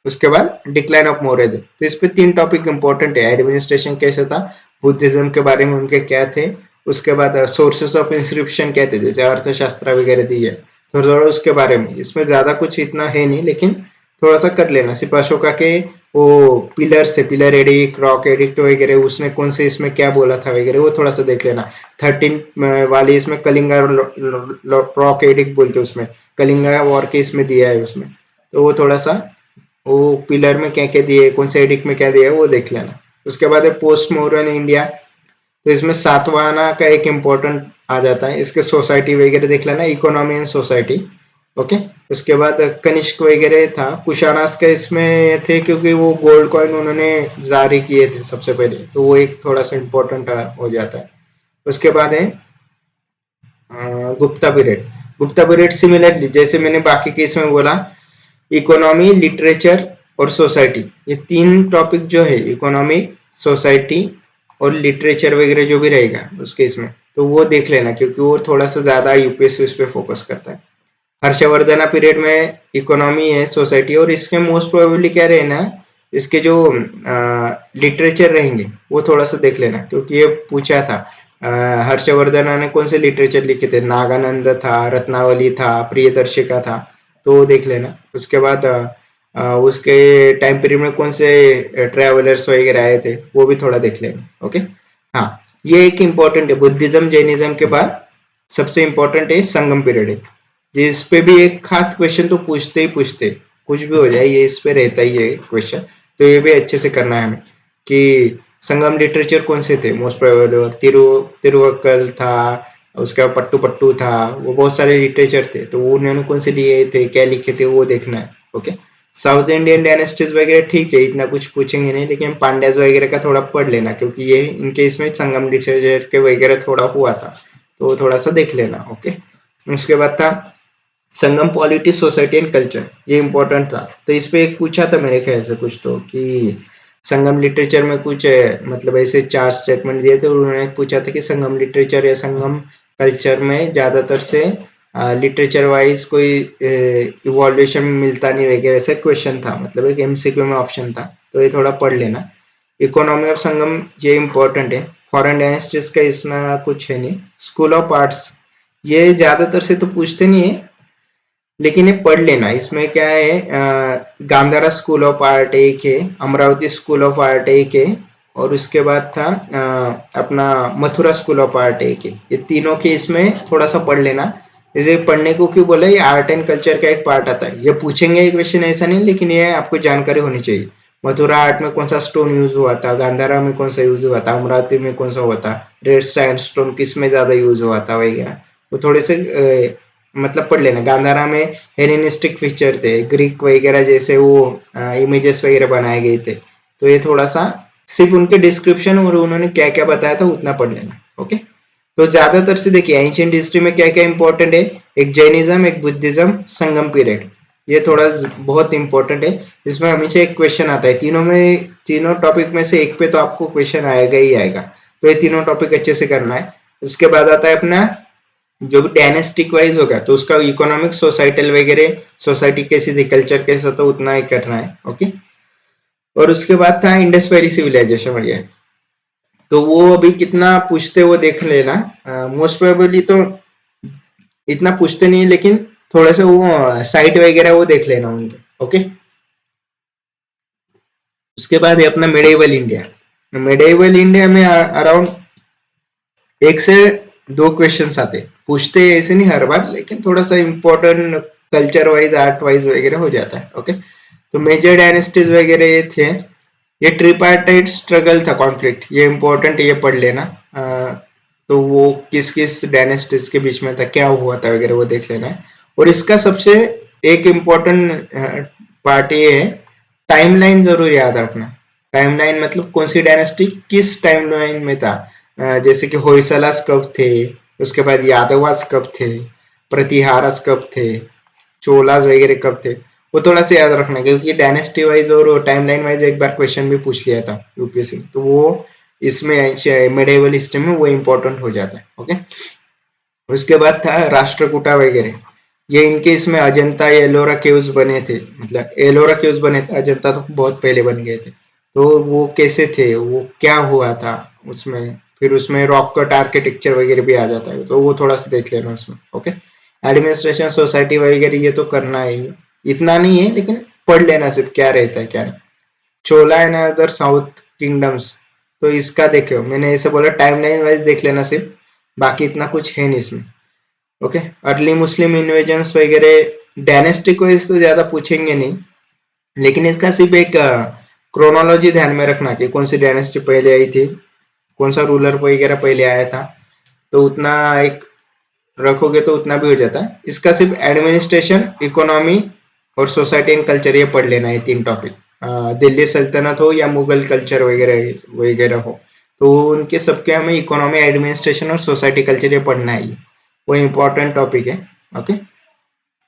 उसके बाद डिक्लाइन ऑफ मौर्य, तो इस पे 3 टॉपिक इंपॉर्टेंट है। एडमिनिस्ट्रेशन कैसा था, बुद्धिज्म के बारे में उनके क्या थे, उसके बाद सोर्सेस ऑफ इंस्क्रिप्शन क्या थे, जैसे अर्थशास्त्र वगैरह दी है, थोड़ा थोड़ा उसके बारे में। इसमें ज्यादा कुछ इतना है नहीं, लेकिन थोड़ा सा कर लेना। सिर्फ अशोका के वो पिलर से, पिलर एडिक्ट, रॉक एडिक्ट वगैरह, उसने कौन से इसमें क्या बोला था वगैरह, वो थोड़ा सा देख लेना। 13 वाली इसमें कलिंगा रॉक एडिक्ट बोलते उसमें, कलिंगा वॉर के इसमें दिया है उसमें। तो वो थोड़ा सा वो पिलर में क्या क्या दिए, कौन से एडिक्ट में क्या दिया है वो देख लेना। उसके बाद है पोस्ट मॉडर्न इंडिया। तो इसमें सातवाना का एक इम्पोर्टेंट आ जाता है, इसके सोसाइटी वगैरह देख लेना, इकोनॉमी एंड सोसाइटी। ओके। उसके बाद कनिष्क वगैरह था, कुशानास का इसमें थे क्योंकि वो गोल्ड कॉइन उन्होंने जारी किए थे सबसे पहले, तो वो एक थोड़ा सा इम्पोर्टेंट हो जाता है। उसके बाद है Gupta period. Gupta period similarly जैसे मैंने बाकी के इसमें बोला, इकोनॉमी, लिटरेचर और सोसाइटी, ये तीन टॉपिक जो है, इकोनॉमी, सोसाइटी और लिटरेचर वगैरह जो भी रहेगा उसके इसमें, तो वो देख लेना क्योंकि वो थोड़ा सा ज्यादा यूपीएससी उस पर फोकस करता है। हर्षवर्धना पीरियड में इकोनॉमी है, सोसाइटी, और इसके मोस्ट प्रोबेबली क्या रहे ना, इसके जो लिटरेचर रहेंगे वो थोड़ा सा देख लेना क्योंकि ये पूछा था। हर्षवर्धना ने कौन से लिटरेचर लिखे थे, नागानंद था, रत्नावली था, प्रियदर्शिका था, तो वो देख लेना। उसके बाद उसके टाइम पीरियड में कौन से ट्रेवलर्स वगैरह आए थे वो भी थोड़ा देख लेना। ओके। हाँ, ये एक इम्पोर्टेंट है, बुद्धिज्म जैनिज्म के बाद सबसे इम्पोर्टेंट है संगम पीरियड। एक इस पे भी एक खास क्वेश्चन तो पूछते ही पूछते, कुछ भी हो जाए ये इस पे रहता ही है क्वेश्चन, तो ये भी अच्छे से करना है हमें कि संगम लिटरेचर कौन से थे मोस्ट प्रोबेबल। तिरुवक्कल था, उसके बाद पट्टू पट्टू था, वो बहुत सारे लिटरेचर थे, तो वो उन्होंने कौन से लिए थे, क्या लिखे थे, वो देखना है। ओके। साउथ इंडियन डायनेस्टीज वगैरह ठीक है, इतना कुछ पूछेंगे नहीं, लेकिन पांड्याज वगैरह का थोड़ा पढ़ लेना क्योंकि ये इनके इसमें संगम लिटरेचर के वगैरह थोड़ा हुआ था, तो वो थोड़ा सा देख लेना। ओके। उसके बाद था संगम पॉलिटी, सोसाइटी एंड कल्चर, ये इंपॉर्टेंट था। तो इस पे एक पूछा था मेरे ख्याल से कुछ, तो कि संगम लिटरेचर में कुछ मतलब ऐसे 4 स्टेटमेंट दिए थे और उन्होंने पूछा था कि संगम लिटरेचर या संगम कल्चर में ज्यादातर से लिटरेचर वाइज कोई इवॉल्यूशन मिलता नहीं वगैरह, ऐसा क्वेश्चन था, मतलब एक एमसीक्यू में ऑप्शन था, तो ये थोड़ा पढ़ लेना। इकोनॉमी ऑफ संगम, ये इंपॉर्टेंट है। फॉरेन डायनेस्टीज का इसमें कुछ है नहीं। स्कूल ऑफ आर्ट्स, ये ज्यादातर से तो पूछते नहीं है, लेकिन ये पढ़ लेना। इसमें क्या है, गांधारा स्कूल ऑफ आर्ट एक है, अमरावती स्कूल ऑफ आर्ट एक है, और उसके बाद था अपना मथुरा स्कूल ऑफ आर्ट एक है। ये तीनों के इसमें थोड़ा सा पढ़ लेना। इसे पढ़ने को क्यों बोला, ये आर्ट एंड कल्चर का एक पार्ट आता है, ये पूछेंगे एक क्वेश्चन ऐसा नहीं, लेकिन ये आपको जानकारी होनी चाहिए। मथुरा आर्ट में कौन सा स्टोन यूज हुआ था, गांधारा में कौन सा यूज हुआ था, अमरावती में कौन सा हुआ था, रेड सैंडस्टोन किस में ज्यादा यूज हुआ था वगैरह, वो थोड़े से मतलब पढ़ लेना। गांधारा में हेलेनिस्टिक फीचर थे, ग्रीक वगैरह जैसे वो इमेजेस वगैरह बनाए गए थे, तो ये थोड़ा सा सिर्फ उनके डिस्क्रिप्शन और उन्होंने क्या क्या बताया था उतना पढ़ लेना। ओके। तो ज्यादातर से देखिए एंशियंट हिस्ट्री में क्या क्या इंपॉर्टेंट है, एक जैनिज्म, एक बुद्धिज्म, संगम पीरियड, ये थोड़ा बहुत इंपॉर्टेंट है। इसमें हमेशा एक क्वेश्चन आता है, तीनों में, तीनों टॉपिक में से एक पे तो आपको क्वेश्चन आएगा ही आएगा, तो ये तीनों टॉपिक अच्छे से करना है। उसके बाद आता है अपना जो भी डायनेस्टिक वाइज होगा तो उसका इकोनॉमिक, सोसाइटल वगैरह, सोसाइटी कैसी थी, कल्चर कैसा, तो उतना ही करना है। ओके। और उसके बाद था इंडस वैली सिविलाइजेशन वगैरह, तो वो अभी कितना पूछते वो देख लेना। मोस्ट प्रोबेबली तो इतना पूछते नहीं, लेकिन थोड़ा सा वो साइट वगैरह वो देख लेना उनके। ओके। उसके बाद है अपना मेडिवल इंडिया। मेडिवल इंडिया में अराउंड एक से दो क्वेश्चन आते, पूछते ऐसे नहीं हर बार, लेकिन थोड़ा सा important culture wise, art wise वगैरह हो जाता है। ओके। तो मेजर डायनेस्टीज वगैरह ये थे। ये ट्रिपार्टाइट स्ट्रगल था, कॉन्फ्लिक्ट, ये इम्पोर्टेंट, ये पढ़ लेना। तो वो किस किस डायनेस्टीज के बीच में था, क्या हुआ था वगैरह, वो देख लेना है। और इसका सबसे एक इम्पोर्टेंट पार्ट ये है, टाइमलाइन जरूर याद रखना। टाइमलाइन मतलब कौन सी डायनेस्टी किस टाइमलाइन में था, जैसे कि होयसलास कब थे, उसके बाद यादवास कब थे, प्रतिहारस कब थे, चोलास वगैरह कब थे, वो थोड़ा सा याद रखना क्योंकि डायनेस्टी वाइज और टाइमलाइन वाइज एक बार क्वेश्चन भी पूछ लिया था यूपीएससी, तो वो इसमें मेडिवल हिस्ट्री में वो इम्पोर्टेंट हो जाता है। ओके। उसके बाद था राष्ट्रकूटा वगैरह, ये इनके इसमें अजंता एलोरा केव्स बने थे, मतलब एलोरा केव्स बने थे, अजंता तो बहुत पहले बन गए थे, तो वो कैसे थे, वो क्या हुआ था उसमें, फिर उसमें रॉक कट आर्किटेक्चर वगैरह भी आ जाता है, तो वो थोड़ा सा देख लेना उसमें। ओके। एडमिनिस्ट्रेशन सोसाइटी वगैरह ये तो करना ही है, इतना नहीं है लेकिन पढ़ लेना सिर्फ क्या रहता है क्या नहीं। चोला एंड अदर साउथ किंगडम्स, तो इसका देखो मैंने ऐसे बोला टाइमलाइन वाइज देख लेना सिर्फ, बाकी इतना कुछ है नहीं इसमें। ओके, अर्ली मुस्लिम इन्वेजन्स वगैरह डायनेस्टिक वाइज तो ज्यादा पूछेंगे नहीं, लेकिन इसका सिर्फ एक क्रोनोलॉजी ध्यान में रखना कि कौन सी डायनेस्टी पहले आई थी, कौन सा रूलर वगैरह पहले आया था, तो उतना एक रखोगे तो उतना भी हो जाता है। इसका सिर्फ एडमिनिस्ट्रेशन, इकोनॉमी और सोसाइटी एंड कल्चर ये पढ़ लेना है, तीन टॉपिक। दिल्ली सल्तनत हो या मुगल कल्चर वगैरह वगैरह हो, तो उनके सबके हमें इकोनॉमी, एडमिनिस्ट्रेशन और सोसाइटी कल्चर ये पढ़ना है, वो इम्पोर्टेंट टॉपिक है। ओके,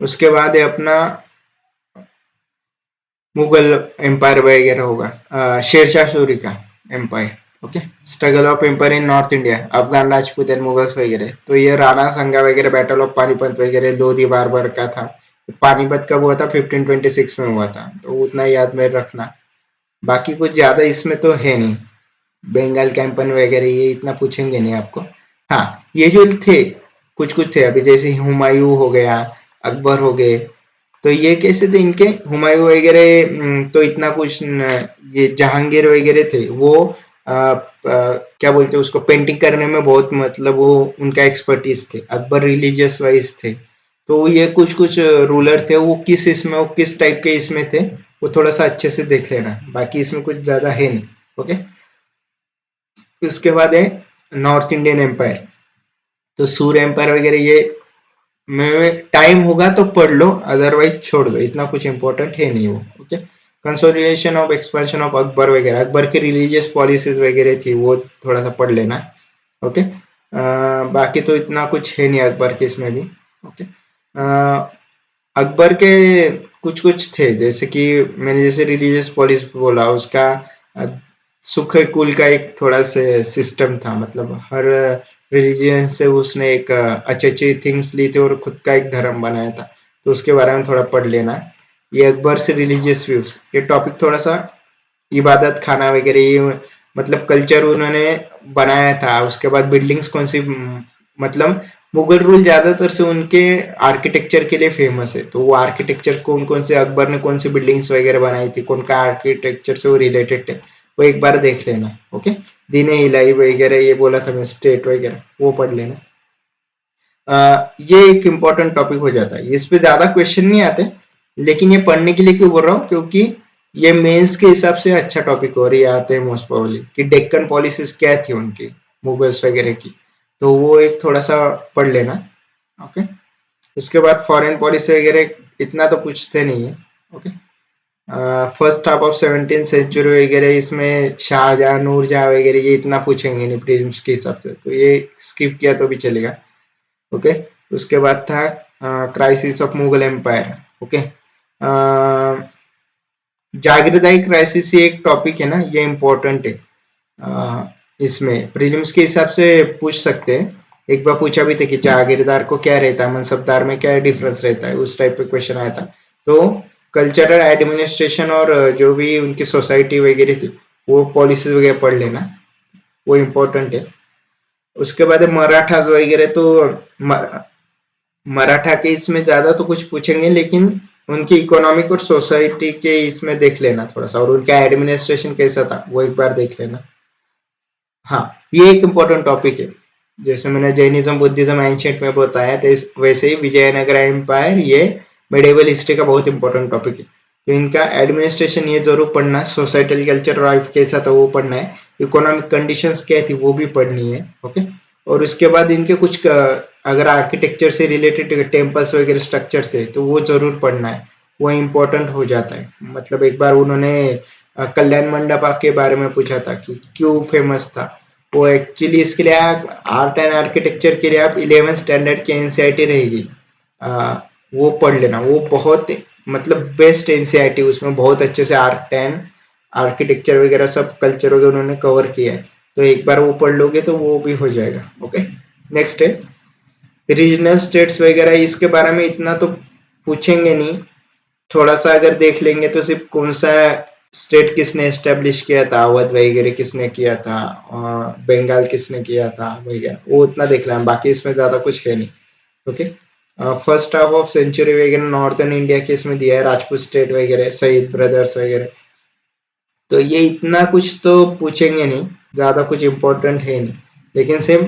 उसके बाद है अपना मुगल एम्पायर वगैरह होगा, शेरशाह सूरी का empire. Okay, struggle of empire in north India, Afghan Rajput and Mughals वगैरह, तो ये राणा संगा वगैरह, बैटल ऑफ पानीपत वगैरह लोधी बार्बर का था। पानीपत कब हुआ था? 1526 में हुआ था, तो उतना याद में रखना। बाकी कुछ ज्यादा इसमें तो है नहीं, बंगाल कैंपन वगैरह ये इतना पूछेंगे नहीं आपको। हाँ, ये जो थे कुछ कुछ थे अभी, जैसे हुमायूं हो गया, अकबर हो गए, तो ये कैसे थे इनके, हुमायूं वगैरह तो इतना कुछ ये जहांगीर वगैरह थे वो क्या बोलते हैं उसको, पेंटिंग करने में बहुत मतलब वो उनका एक्सपर्टीज थे। अकबर रिलीजियस वाइज थे, तो ये कुछ कुछ रूलर थे वो किस इसमें, वो किस टाइप के इसमें थे, वो थोड़ा सा अच्छे से देख लेना, बाकी इसमें कुछ ज्यादा है नहीं। ओके, उसके बाद है नॉर्थ इंडियन एम्पायर, तो सूर्य एम्पायर वगैरह ये में टाइम होगा तो पढ़ लो, अदरवाइज छोड़ दो, इतना कुछ इंपॉर्टेंट है नहीं वो। Okay, consolidation of expansion of Akbar वगैरह, अकबर की रिलीजियस पॉलिसीज वगैरह थी वो थोड़ा सा पढ़ लेना। ओके, बाकी तो इतना कुछ है नहीं अकबर के इसमें भी। ओके, अकबर के कुछ कुछ थे, जैसे कि मैंने जैसे रिलीजियस पॉलिसी बोला, उसका अ, सुख कुल का एक थोड़ा से सिस्टम था, मतलब हर रिलीजियन से उसने एक अच्छी अच्छी थिंग्स ली थी और खुद का एक धर्म बनाया था, तो उसके बारे में थोड़ा पढ़ लेना। ये अकबर से रिलीजियस व्यूज, ये टॉपिक थोड़ा सा इबादत खाना वगैरह ये मतलब कल्चर उन्होंने बनाया था। उसके बाद बिल्डिंग्स कौन सी मतलब मुगल रूल ज्यादातर से उनके आर्किटेक्चर के लिए फेमस है, तो वो आर्किटेक्चर कौन कौन से अकबर ने कौन सी बिल्डिंग्स वगैरह बनाई थी, कौन का आर्किटेक्चर से वो रिलेटेड थे, वो एक बार देख लेना। ओके, दीने इलाही वगैरह ये बोला था मैं, स्टेट वगैरह वो पढ़ लेना। ये एक इम्पोर्टेंट टॉपिक हो जाता है, इस पे ज्यादा क्वेश्चन नहीं आते, लेकिन ये पढ़ने के लिए क्यों बोल रहा हूँ, क्योंकि ये मेंस के हिसाब से अच्छा टॉपिक और ये आते हैं मोस्ट प्रोबेबली कि डेक्कन पॉलिसीज क्या थी उनकी, मुगल्स वगैरह की, तो वो एक थोड़ा सा पढ़ लेना। ओके, उसके बाद फॉरेन पॉलिसी वगैरह इतना तो पूछते नहीं है। Okay, first half of 17th century वगैरह, इसमें शाहजहां नूरजहां वगैरह ये इतना पूछेंगे नहीं प्रीलिम्स के हिसाब से, तो ये स्किप किया तो भी चलेगा। ओके, उसके बाद था crisis of Mughal empire. Okay, जागीरदारी क्राइसिस ये एक टॉपिक है ना, ये इम्पोर्टेंट है। इसमें प्रीलिम्स के हिसाब से पूछ सकते हैं, एक बार पूछा भी था कि जागीरदार को क्या रहता है, मनसबदार में क्या डिफरेंस रहता है, उस टाइप पे क्वेश्चन आया था। तो कल्चरल एडमिनिस्ट्रेशन और जो भी उनकी सोसाइटी वगैरह थी वो पॉलिसीज वगैरह पढ़ लेना, वो इम्पोर्टेंट है। उसके बाद मराठास वगैरह, तो मराठा के इसमें ज्यादा तो कुछ पूछेंगे, लेकिन उनकी इकोनॉमिक और सोसाइटी के इसमें देख लेना थोड़ा सा, और उनका एडमिनिस्ट्रेशन कैसा था वो एक बार देख लेना। हाँ, ये एक इम्पोर्टेंट टॉपिक है, जैसे मैंने जैनिज्म बुद्धिज्म एंशिएंट में बताया था, वैसे ही विजयनगर एम्पायर ये मिडिवल हिस्ट्री का बहुत इंपॉर्टेंट टॉपिक है, तो इनका एडमिनिस्ट्रेशन ये जरूर पढ़ना, सोसाइटल कल्चर लाइफ कैसा था वो पढ़ना है, इकोनॉमिक कंडीशंस क्या थी वो भी पढ़नी है। ओके, और उसके बाद इनके कुछ अगर आर्किटेक्चर से रिलेटेड टेम्पल्स वगैरह स्ट्रक्चर थे तो वो जरूर पढ़ना है, वो इम्पोर्टेंट हो जाता है। मतलब एक बार उन्होंने कल्याण मंडपा के बारे में पूछा था कि क्यों फेमस था, वो एक्चुअली इसके लिए आप आर्ट एंड आर्किटेक्चर के लिए आप 11th स्टैंडर्ड की एनसीईआरटी रहेगी, वो पढ़ लेना, वो बहुत मतलब बेस्ट एनसीईआरटी, उसमें बहुत अच्छे से आर्ट एंड आर्किटेक्चर वगैरह सब कल्चर वगैरह उन्होंने कवर किया है, तो एक बार वो पढ़ लोगे तो वो भी हो जाएगा। ओके, नेक्स्ट है रीजनल स्टेट्स वगैरह, इसके बारे में इतना तो पूछेंगे नहीं, थोड़ा सा अगर देख लेंगे तो सिर्फ कौन सा स्टेट किसने एस्टेब्लिश किया था, अवध वगैरह किसने किया था, बंगाल किसने किया था वगैरह, वो उतना देख लें, बाकी इसमें ज्यादा कुछ है नहीं। Okay, first half of century वगैरह नॉर्थन इंडिया के इसमें दिया है, राजपूत स्टेट वगैरह, सईद ब्रदर्स वगैरह। तो ये इतना कुछ तो पूछेंगे नहीं, ज्यादा कुछ इम्पोर्टेंट है नहीं, लेकिन सेम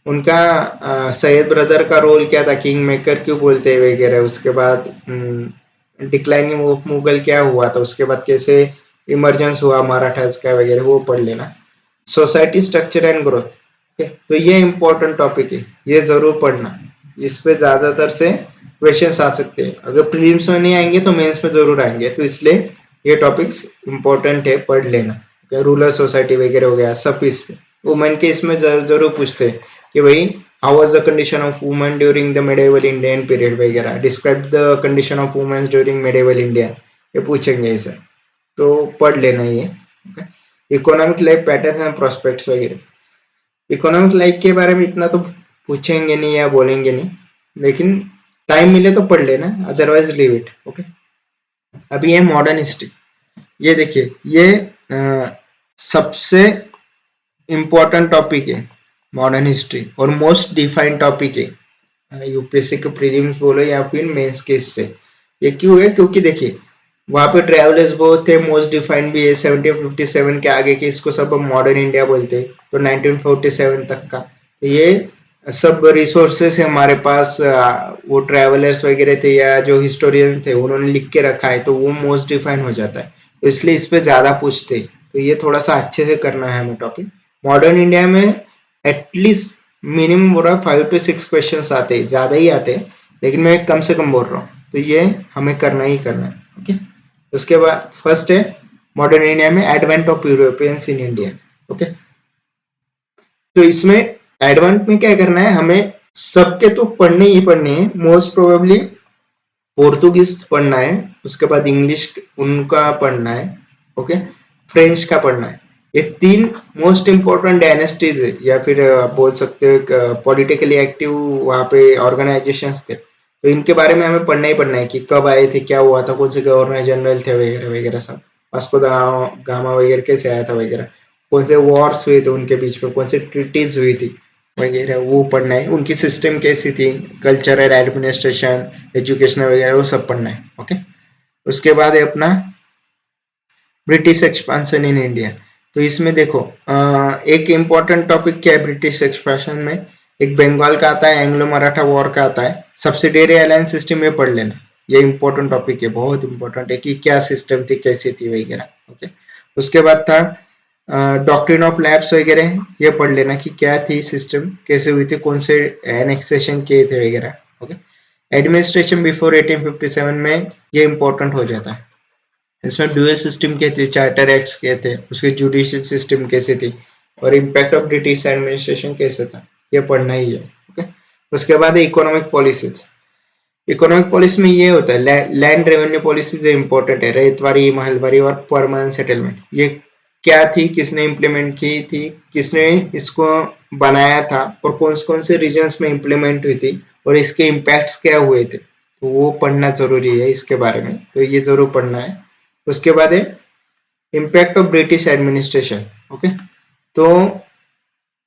उनका सैयद ब्रदर का रोल क्या था, किंग मेकर क्यों बोलते हैं वगैरह, उसके बाद डिक्लाइनिंग ऑफ मुगल क्या हुआ था, उसके बाद कैसे इमरजेंस हुआ मराठास का वगैरह, वो पढ़ लेना। Society structure and growth, okay, तो ये इम्पोर्टेंट टॉपिक है, ये जरूर पढ़ना। इस पे ज्यादातर से क्वेश्चंस आ सकते हैं, अगर प्रीलिम्स में नहीं आएंगे तो मेंस में जरूर आएंगे, तो इसलिए ये टॉपिक्स इम्पोर्टेंट है, पढ़ लेना। okay? रूरल सोसाइटी वगैरह हो गया, सब इस पे वुमेन के इसमें जरूर पूछते हैं कि भाई how was the condition of women during the medieval Indian period वगैरह, describe the condition of women during medieval India, ये पूछेंगे इसे, तो पढ़ लेना ये। Economic life pattern and prospects वगैरह, इकोनॉमिक लाइफ के बारे में इतना तो पूछेंगे नहीं या बोलेंगे नहीं, लेकिन टाइम मिले तो पढ़ लेना, अदरवाइज लीव इट। ओके, अभी ये मॉडर्न हिस्ट्री, ये देखिए, ये सबसे इम्पोर्टेंट टॉपिक है मॉडर्न हिस्ट्री, और मोस्ट डिफाइंड टॉपिक है यूपीएससी के प्रीलिम्स बोलो या फिर मेंस के इससे। ये क्यों है, क्योंकि देखिए वहां पे ट्रेवलर्स बहुत थे, मोस्ट डिफाइंड भी है 1757 के आगे के, इसको सब मॉडर्न इंडिया बोलते हैं, तो 1947 तक का, तो ये सब रिसोर्सेस है हमारे पास, वो ट्रेवलर्स वगैरह थे या जो हिस्टोरियन थे उन्होंने लिख के रखा है, तो वो मोस्ट डिफाइन हो जाता है, तो इसलिए इस पे ज्यादा पूछते हैं, तो ये थोड़ा सा अच्छे से करना है हमें टॉपिक। मॉडर्न इंडिया में एटलीस्ट मिनिमम बोल रहा है 5 to 6 क्वेश्चन आते हैं, ज्यादा ही आते हैं, लेकिन मैं कम से कम बोल रहा हूँ, तो ये हमें करना ही करना है। ओके, उसके बाद फर्स्ट है मॉडर्न इंडिया में advent of Europeans in India. Okay, तो इसमें एडवेंट में क्या करना है, हमें सबके तो पढ़ने ही पढ़ने हैं, मोस्ट प्रोबेबली पोर्तुगीज पढ़ना है, उसके बाद इंग्लिश उनका पढ़ना है, ओके, फ्रेंच का पढ़ना है। ये तीन मोस्ट इंपॉर्टेंट डायनेस्टीज है, या फिर आप बोल सकते हो पॉलिटिकली एक्टिव वहाँ पे ऑर्गेनाइजेशंस थे, तो इनके बारे में हमें पढ़ना ही पढ़ना है कि कब आए थे, क्या हुआ था, कौन से गवर्नर जनरल थे वगैरह वगैरह सब, वास्को द गामा वगैरह कैसे आया था वगैरह, कौन से वॉर्स हुए थे उनके बीच में, कौन से ट्रीटीज हुई थी वगैरह, वो पढ़ना है, उनकी सिस्टम कैसी थी, कल्चरल, एडमिनिस्ट्रेशन, एजुकेशन वगैरह, वो सब पढ़ना है। ओके, उसके बाद है अपना ब्रिटिश एक्सपांशन इन इंडिया। तो इसमें देखो एक इम्पोर्टेंट टॉपिक क्या है ब्रिटिश एक्सपांशन में, एक बंगाल का आता है, एंग्लो मराठा वॉर का आता है, सब्सिडियरी अलायंस सिस्टम में पढ़ लेना, ये इम्पोर्टेंट टॉपिक है, बहुत इंपॉर्टेंट है कि क्या सिस्टम थी, कैसी थी वगैरह। ओके, उसके बाद था डॉक्ट्रिन ऑफ लैब्स वगैरह, ये पढ़ लेना कि क्या थी सिस्टम, कैसे हुई थी, कौन से एनेक्सेशन किए थे वगैरह। ओके, एडमिनिस्ट्रेशन बिफोर 1857 में, ये इंपॉर्टेंट हो जाता है, इसमें ड्यूअल सिस्टम क्या थे, चार्टर एक्ट्स क्या थे, उसकी जुडिशियल सिस्टम कैसे थी, और इम्पैक्ट ऑफ ब्रिटिश एडमिनिस्ट्रेशन कैसे था, ये पढ़ना ही है। ओके, उसके बाद है इकोनॉमिक पॉलिसीज। इकोनॉमिक पॉलिसी में ये होता है लैंड रेवेन्यू पॉलिसीज इंपॉर्टेंट है, रेतवारी, महलवारी और परमानेंट सेटलमेंट, ये क्या थी, किसने इम्प्लीमेंट की थी, किसने इसको बनाया था, और कौन से रीजन्स में इम्प्लीमेंट हुई थी, और इसके इम्पैक्ट्स क्या हुए थे, तो वो पढ़ना जरूरी है इसके बारे में, तो ये जरूर पढ़ना है। उसके बाद है impact of British administration. Okay, तो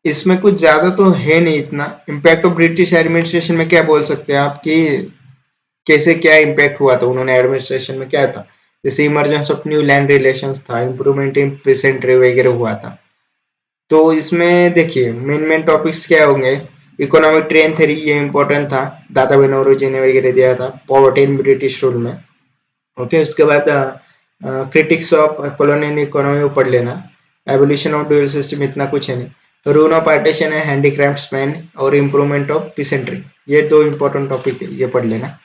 इसमें कुछ ज्यादा तो है नहीं इतना, इम्पैक्ट ऑफ ब्रिटिश एडमिनिस्ट्रेशन में क्या बोल सकते हैं आप कि कैसे क्या इम्पैक्ट हुआ था उन्होंने एडमिनिस्ट्रेशन में, क्या था, जैसे emergence of new land relations था, इम्प्रूवमेंट इन पेसेंट्री वगैरह हुआ था। तो इसमें देखिए मेन मेन टॉपिक्स क्या होंगे, इकोनॉमिक ट्रेन थ्योरी, ये इंपॉर्टेंट था, दादा भाई नौरोजी ने वगैरह दिया था, पॉवर्टी इन ब्रिटिश रूल में। ओके, उसके बाद क्रिटिक्स ऑफ कॉलोनियल इकोनॉमी पढ़ लेना, एवोल्यूशन ऑफ ड्यूअल सिस्टम, इतना कुछ है नहीं, रूल ऑफ पार्टीशन है, हैंडीक्राफ्ट्समैन और इम्प्रूवमेंट ऑफ पीसेंट्री, ये दो इंपॉर्टेंट टॉपिक है, ये पढ़ लेना।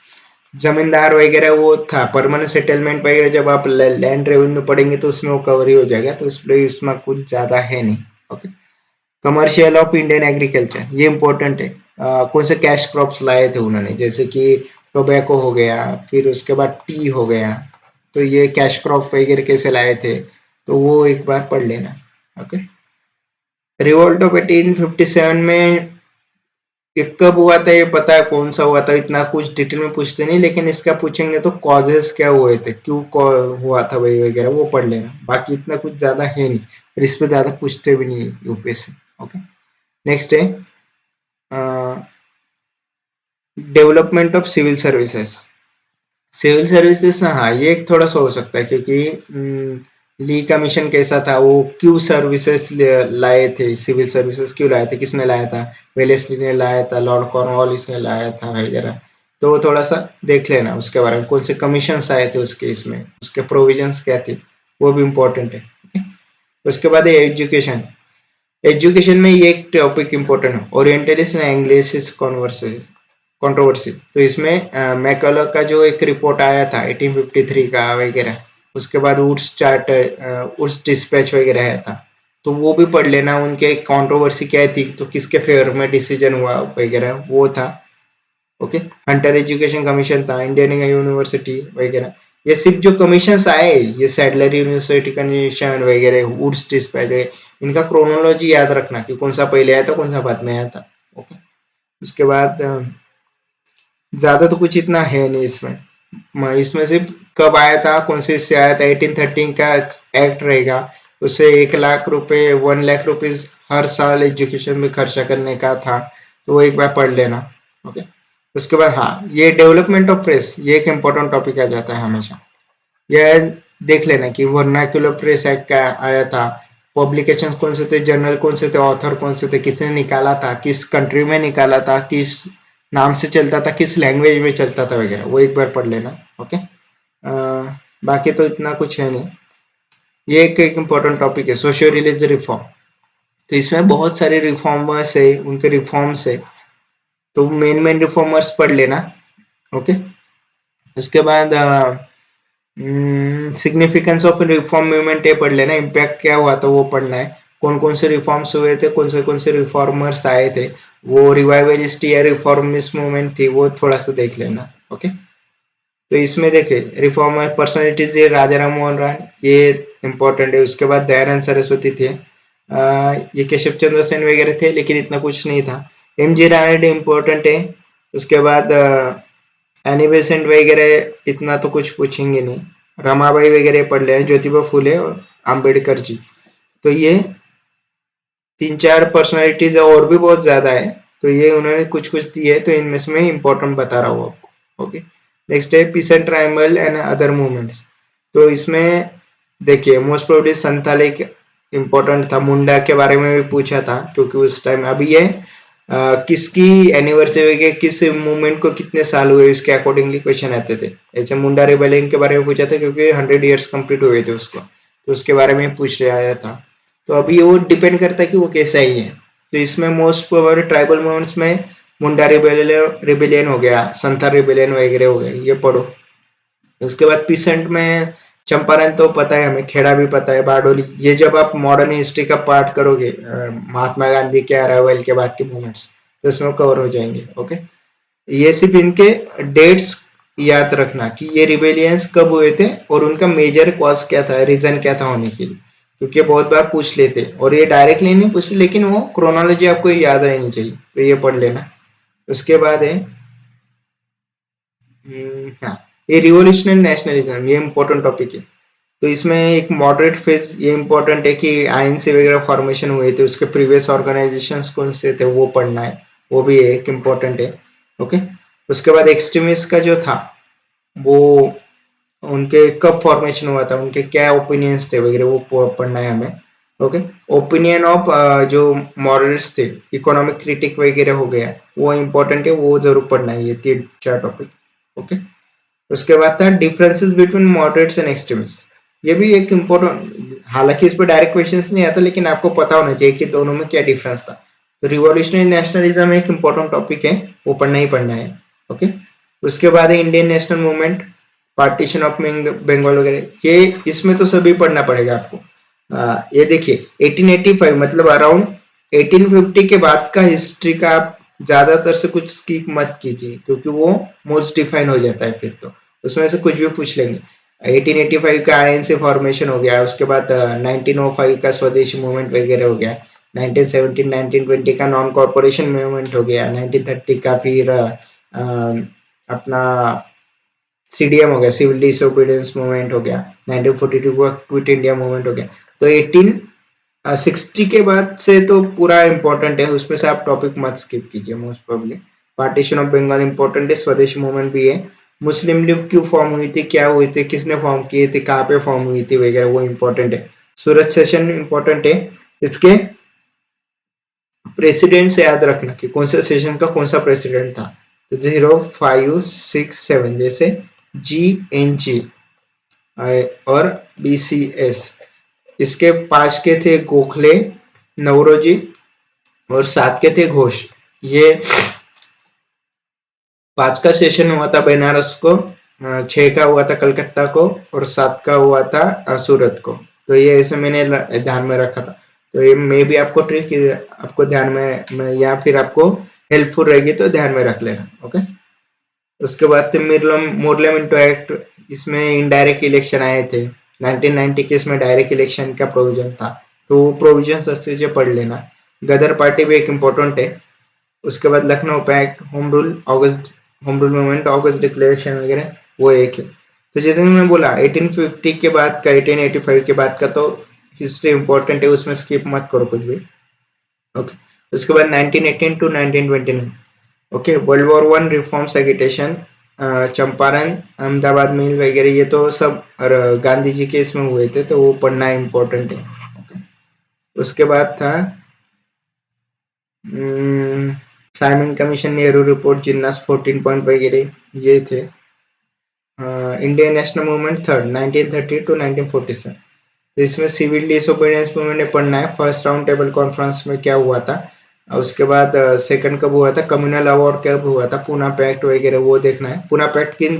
जमींदार वगैरह वो था, परमानेंट सेटलमेंट वगैरह जब आप लैंड रेवेन्यू पढ़ेंगे तो उसमें वो कवर ही हो जाएगा, तो इसलिए इसमें कुछ ज्यादा है नहीं। Okay, commercial of Indian agriculture, ये इंपॉर्टेंट है, कौन से कैश क्रॉप्स लाए थे उन्होंने, जैसे कि टोबैको हो गया, फिर उसके बाद टी हो गया, तो ये कैश क्रॉप वगैरह कैसे लाए थे, तो वो एक बार पढ़ लेना। ओके, रिवोल्ट ऑफ 1857 में ये कब हुआ था, ये पता है कौन सा हुआ था, इतना कुछ डिटेल में पूछते नहीं, लेकिन इसका पूछेंगे तो कॉजेस क्या हुए थे, क्यों हुआ था वही वगैरह, वो पढ़ लेना, बाकी इतना कुछ ज्यादा है नहीं, और इस पे ज्यादा पूछते भी नहीं यूपीएससी। ओके, नेक्स्ट है development of civil services. Civil services, हाँ ये एक थोड़ा सा हो सकता है, क्योंकि ली का मिशन कैसा था, वो क्यों सर्विसेज लाए थे, सिविल सर्विसेज क्यों लाए थे, किसने लाया था, वेलेस्ली ने लाया था, लॉर्ड कॉर्नवालिस ने लाया था वगैरह। तो वो थोड़ा सा देख लेना उसके बारे में, कौन से कमीशंस आए थे उसके, इसमें उसके प्रोविजंस क्या थे, वो भी इम्पोर्टेंट है। okay? उसके बाद एजुकेशन। एजुकेशन में ये एक टॉपिक इम्पोर्टेंट है, ओरिएंटलिस्ट एंड इंग्लिश कंट्रोवर्सी। तो इसमें मैकॉले का जो एक रिपोर्ट आया था 1853 का वगैरह, उसके बाद वुड्स चार्टर, वुड्स डिस्पैच वगैरह आया था, तो वो भी पढ़ लेना, उनके कंट्रोवर्सी क्या थी, तो किसके फेवर में डिसीजन हुआ वगैरह वो था। ओके, हंटर एजुकेशन कमीशन था, इंडियन यूनिवर्सिटी वगैरह। ये सिर्फ जो कमीशन आए, ये सैडलर यूनिवर्सिटी कमीशन वगैरह, वुड्स डिस्पैच, इनका क्रोनोलॉजी याद रखना कि कौन सा पहले आया था, कौन सा बाद में आया था। ओके, उसके बाद ज्यादा तो कुछ इतना है नहीं इसमें। इसमें सिर्फ कब आया था, कौन से से आया था, 1813 का एक्ट रहेगा, उससे 1 लाख रुपए, 1 लाख रुपीज हर साल एजुकेशन में खर्चा करने का था, तो वो एक बार पढ़ लेना। ओके, उसके बाद हाँ, ये डेवलपमेंट ऑफ प्रेस, ये एक इम्पोर्टेंट टॉपिक आ जाता है हमेशा। यह देख लेना कि वर्नाक्युलर प्रेस एक्ट का आया था, पब्लिकेशंस कौन से थे, जर्नल कौन से थे, ऑथर कौन से थे, किसने निकाला था, किस कंट्री में निकाला था, किस नाम से चलता था, किस लैंग्वेज में चलता था वगैरह, वो एक बार पढ़ लेना। ओके, बाकी तो इतना कुछ है नहीं। ये एक इम्पोर्टेंट टॉपिक है, सोशियो रिलीजियस रिफॉर्म। तो इसमें बहुत सारे रिफॉर्मर्स है, उनके रिफॉर्म्स है, तो मेन रिफॉर्मर्स पढ़ लेना। ओके, उसके बाद सिग्निफिकेंस ऑफ रिफॉर्म मूवमेंट ये पढ़ लेना, इम्पैक्ट क्या हुआ था वो पढ़ना है, कौन कौन से रिफॉर्म्स हुए थे, कौन से रिफॉर्मर्स आए थे, वो रिवाइवलिस्ट या रिफॉर्मिस्ट मूवमेंट थी, वो थोड़ा सा देख लेना। ओके, तो इसमें देखे रिफॉर्मर पर्सनालिटीज, ये राजा राम मोहन राय, ये इम्पोर्टेंट है। उसके बाद दयानंद सरस्वती थे, ये केशव चंद्र सेन वगैरह थे, लेकिन इतना कुछ नहीं था। एम जी रानडे इम्पोर्टेंट है। उसके बाद एनी बेसेंट वगैरह इतना तो कुछ पूछेंगे नहीं, रमाबाई वगैरह पढ़ लेना, ज्योतिबा फूले और अम्बेडकर जी। तो ये 3-4 पर्सनालिटीज है, और भी बहुत ज्यादा है, तो ये उन्होंने कुछ कुछ दिए, तो इनमें से मैं इम्पोर्टेंट बता रहा हूँ आपको। ओके, नेक्स्ट है peasant and tribal and other movements. तो इसमें देखिए मोस्ट प्रोबेबली संथाली इम्पोर्टेंट था, मुंडा के बारे में भी पूछा था, क्योंकि उस टाइम अभी ये किसकी एनिवर्सरी के किस मूवमेंट को कितने साल हुए, इसके अकॉर्डिंगली क्वेश्चन आते थे। ऐसे मुंडा रिबेलियन के बारे में पूछा था, क्योंकि 100 ईयर्स कंप्लीट हुए थे उसको, तो उसके बारे में पूछ लिया आया था। तो अभी वो डिपेंड करता है कि वो कैसा ही है। तो इसमें मोस्ट प्रोबेबली ट्राइबल मूवमेंट्स में मुंडा रिबेलियन हो गया, संथाल रिबेलियन वगैरह हो गए, ये पढ़ो। उसके बाद पीसेंट में चंपारण तो पता है हमें, खेड़ा भी पता है, बारडोली, ये जब आप मॉडर्न हिस्ट्री का पार्ट करोगे, महात्मा गांधी के अराइवल के बाद के मूवमेंट्स, तो उसमें कवर हो जाएंगे। ओके, ये सिर्फ इनके डेट्स याद रखना कि ये रिबेलियंस कब हुए थे और उनका मेजर कॉज क्या था, रीजन क्या था होने के लिए, क्योंकि बहुत बार पूछ लेते, और ये डायरेक्टली नहीं पूछते, लेकिन वो क्रोनोलॉजी आपको याद रहनी चाहिए, तो ये पढ़ लेना। उसके बाद है हाँ, ये रिवोल्यूशनरी नेशनलिज्म, ये इम्पोर्टेंट टॉपिक है। तो इसमें एक मॉडरेट फेज, ये इम्पोर्टेंट है कि आईएनसी वगैरह फॉर्मेशन हुए थे, उसके प्रीवियस ऑर्गेनाइजेशंस कौन से थे वो पढ़ना है, वो भी एक इम्पोर्टेंट है। ओके, उसके बाद एक्सट्रीमिस्ट का जो था, वो उनके कब फॉर्मेशन हुआ था, उनके क्या ओपिनियंस थे वगैरह, वो पढ़ना है हमें। ओके, ओपिनियन ऑफ जो मॉडरेट्स थे, इकोनॉमिक क्रिटिक वगैरह हो गया, वो इम्पोर्टेंट है, वो जरूर पढ़ना है, ये 3-4 टॉपिक। ओके, उसके बाद था differences between moderates and extremist, ये भी एक इम्पोर्टेंट, हालांकि इस पर डायरेक्ट क्वेश्चंस नहीं आता, लेकिन आपको पता होना चाहिए कि दोनों में क्या डिफरेंस था। तो रिवॉल्यूशनरी नेशनलिज्म एक इम्पोर्टेंट टॉपिक है, वो पढ़ना ही पढ़ना है। ओके, उसके बाद है Indian national movement, partition of Bengal वगैरह, ये इसमें तो सभी पढ़ना पड़ेगा आपको। ये देखिए 1885 मतलब अराउंड 1850 के बाद का हिस्ट्री का आप ज्यादातर से कुछ स्किप मत कीजिए, क्योंकि वो मोस्ट डिफाइन हो जाता है, फिर तो उसमें से कुछ भी पूछ लेंगे। 1885 का आईएनसी फॉर्मेशन हो गया, उसके बाद 1905 का स्वदेशी मूवमेंट वगैरह हो गया, 1917 1920 का नॉन कॉर्पोरेशन मूवमेंट हो गया, 1930 का फिर अपना सीडीएम हो गया, सिविल डिसोबीडियंस मूवमेंट हो गया, 1942 का क्विट इंडिया मूवमेंट हो गया। तो 1860 के बाद से तो पूरा इंपॉर्टेंट है, उसमें से आप टॉपिक मत स्किप कीजिए most probably. Partition of Bengal important है, स्वदेशी मूवमेंट भी है, मुस्लिम लीग क्यों फॉर्म हुई थी, क्या हुई थी, किसने फॉर्म किए थे, कहाँ पे फॉर्म हुई थी वगैरह, वो इंपॉर्टेंट है। सूरत सेशन इंपॉर्टेंट है, इसके प्रेसिडेंट से याद रखना कि कौन सा सेशन का कौन सा प्रेसिडेंट था। तो 0567 जैसे GNG और BCS, इसके 5 के थे गोखले, नवरोजी और 7 के थे घोष। ये 5 का सेशन हुआ था बनारस को, 6 का हुआ था कलकत्ता को और 7 का हुआ था सूरत को। तो ये ऐसे मैंने ध्यान में रखा था। तो ये मे भी आपको ट्रिक आपको ध्यान में या फिर आपको हेल्पफुल रहेगी तो ध्यान में रख लेना। ओके, उसके बाद मोरलेम इंटो एक्ट, इसमें इनडायरेक्ट इलेक्शन आए थे। 1990 के इसमें डायरेक्ट इलेक्शन का प्रोविजन था, तो वो प्रोविजन अच्छे से पढ़ लेना। गदर पार्टी भी एक इम्पोर्टेंट है। उसके बाद Lucknow pact, home rule movement, August declaration वगैरह वो एक है। तो जैसे मैंने बोला 1850 के बाद का 1885 के बाद का तो हिस्ट्री इंपॉर्टेंट है, उसमें स्किप मत करो कुछ भी। ओके, उसके बाद 1918 to 1929। Okay, world war 1 reforms agitation, Champaran, Ahmedabad mill वगैरह, ये तो सब गांधी जी के इसमें हुए थे, तो वो पढ़ना इम्पोर्टेंट है। ओके, उसके बाद था Simon commission, Nehru report, Jinnah's 14 point वगैरह ये थे। Indian national movement third 1930 to 1947। तो इसमें सिविल डिसोबीडियंस मूवमेंट ने पढ़ना है, फर्स्ट राउंड टेबल कॉन्फ्रेंस में क्या हुआ था, उसके बाद सेकंड कब हुआ था, कम्युनल अवार्ड कब हुआ था, पूना पैक्ट वगैरह वो देखना है। पूना पैक्ट किन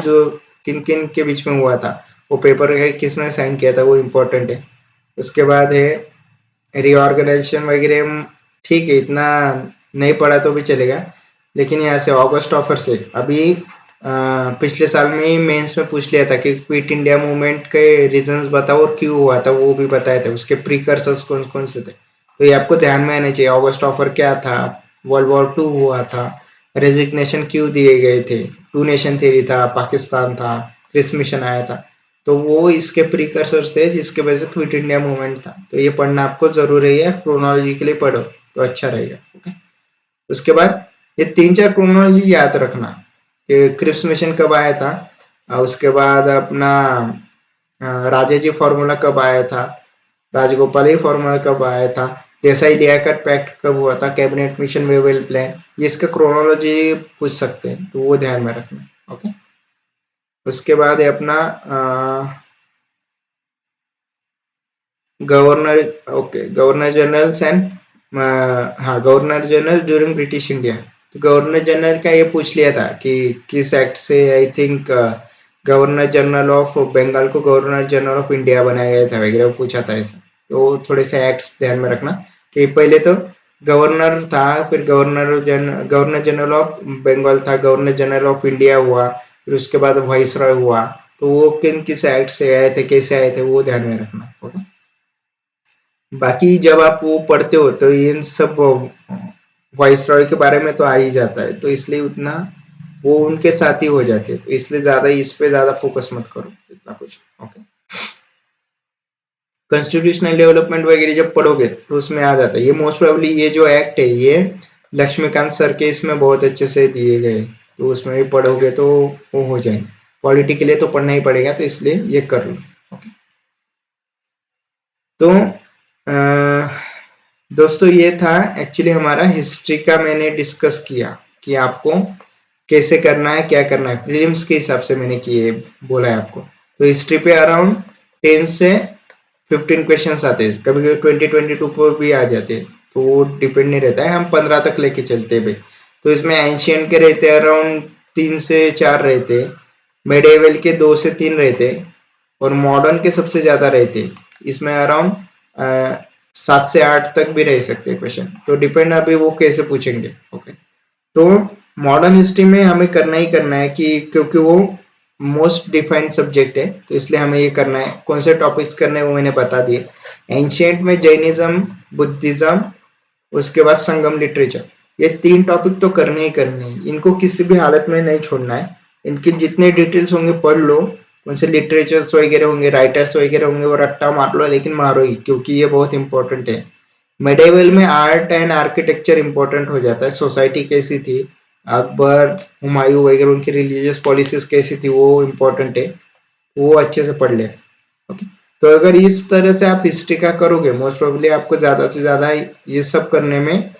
किन के बीच में हुआ था, वो पेपर किसने साइन किया था, वो इम्पोर्टेंट है। उसके बाद है रीऑर्गेनाइजेशन वगैरह, ठीक है इतना नहीं पढ़ा तो भी चलेगा, लेकिन यहाँ से ऑगस्ट ऑफर से अभी पिछले साल में ही मेंस में पूछ लिया था कि क्विट इंडिया मूवमेंट के रीजंस बताओ और क्यों हुआ था, वो भी बताए थे, उसके प्रीकर्सर्स कौन कौन से थे। तो ये आपको ध्यान में आना चाहिए। ऑगस्ट ऑफर क्या था, वर्ल्ड वॉर 2 हुआ था, रेजिग्नेशन क्यों दिए गए थे, टू नेशन थ्योरी था, पाकिस्तान था, क्रिस मिशन आया था, तो वो इसके प्रीकर्सर्स थे जिसके वजह से क्विट इंडिया मूवमेंट था। तो ये पढ़ना आपको जरूरी है, क्रोनोलॉजिकली पढ़ो तो अच्छा रहेगा। ओके, उसके बाद ये 3-4 क्रोनोलॉजी याद रखना कि क्रिप्स मिशन कब आया था, उसके बाद अपना राजाजी फॉर्मूला कब आया था, राजगोपाल फॉर्मूला कब आया था, देसाई लियाकत पैक्ट कब हुआ था, कैबिनेट मिशन वेवेल प्लान, ये इसका क्रोनोलॉजी पूछ सकते हैं, तो वो ध्यान में रखना। ओके, उसके बाद है अपना governor, okay governor generals and, हाँ governor general during British India. तो गवर्नर जनरल का ये पूछ लिया था कि किस एक्ट से I think governor general of Bengal को गवर्नर जनरल ऑफ इंडिया बनाया गया था वगैरह, वो पूछा था ऐसा। तो थोड़े से एक्ट्स ध्यान में रखना कि पहले तो गवर्नर था, फिर गवर्नर जनरल ऑफ बंगाल था, गवर्नर जनरल ऑफ इंडिया हुआ, फिर उसके बाद वाइस रॉय हुआ। तो वो किन किस एक्ट से आए थे, कैसे आए थे, वो ध्यान में रखना। ओके, बाकी जब आप वो पढ़ते हो तो इन सब वाइसरॉय के बारे में तो आ ही जाता है, तो इसलिए उतना वो उनके साथ ही हो जाते हैं, तो इसलिए ज्यादा इस पे ज्यादा फोकस मत करो इतना कुछ। ओके, कॉन्स्टिट्यूशनल डेवलपमेंट वगैरह जब पढ़ोगे तो उसमें आ जाता है। ये मोस्ट प्रोबेबली ये जो एक्ट है ये लक्ष्मीकांत सर के इसमें बहुत अच्छे से दिए गए, तो उसमें भी पढ़ोगे तो वो हो जाएंगे। पॉलिटी के लिए तो पढ़ना ही पड़ेगा, तो इसलिए ये कर लो। ओके, तो दोस्तों ये था एक्चुअली हमारा हिस्ट्री का, मैंने डिस्कस किया कि आपको कैसे करना है, क्या करना है, प्रीलिम्स के हिसाब से मैंने किए बोला है आपको। तो हिस्ट्री पे अराउंड 10 से 15 क्वेश्चंस आते हैं, कभी कभी 20-22 पर भी आ जाते हैं, तो वो डिपेंड नहीं रहता है, हम 15 तक लेके चलते हैं भाई। तो इसमें एंशियंट के रहते हैं अराउंड 3 से 4 रहते, मेडिएवल के 2 से 3 रहते, और मॉडर्न के सबसे ज्यादा रहते। इसमें अराउंड 7 से 8 तक भी रह सकते हैं क्वेश्चन, तो डिपेंड अभी वो कैसे पूछेंगे। ओके, तो मॉडर्न हिस्ट्री में हमें करना ही करना है कि क्योंकि वो मोस्ट डिफाइंड सब्जेक्ट है, तो इसलिए हमें ये करना है। कौन से टॉपिक्स करने हैं वो मैंने बता दिए। एंशियंट में जैनिज्म, बुद्धिज्म, उसके बाद संगम लिटरेचर, ये 3 टॉपिक तो करने ही करने हैं, इनको किसी भी हालत में नहीं छोड़ना है। इनकी जितने डिटेल्स होंगे पढ़ लो, उनसे लिटरेचर्स वगैरह होंगे, राइटर्स वगैरह होंगे, वो रट्टा मार लो, लेकिन मारो ही, क्योंकि ये बहुत इंपॉर्टेंट है। मेडिएवल में आर्ट एंड आर्किटेक्चर इंपॉर्टेंट हो जाता है, सोसाइटी कैसी थी, अकबर, हुमायूं वगैरह उनकी रिलीजियस पॉलिसीज कैसी थी वो इम्पोर्टेंट है, वो अच्छे से पढ़ ले। ओके, तो अगर इस तरह से आप हिस्ट्री का करोगे मोस्ट प्रोबेबली आपको ज्यादा से ज्यादा ये सब करने में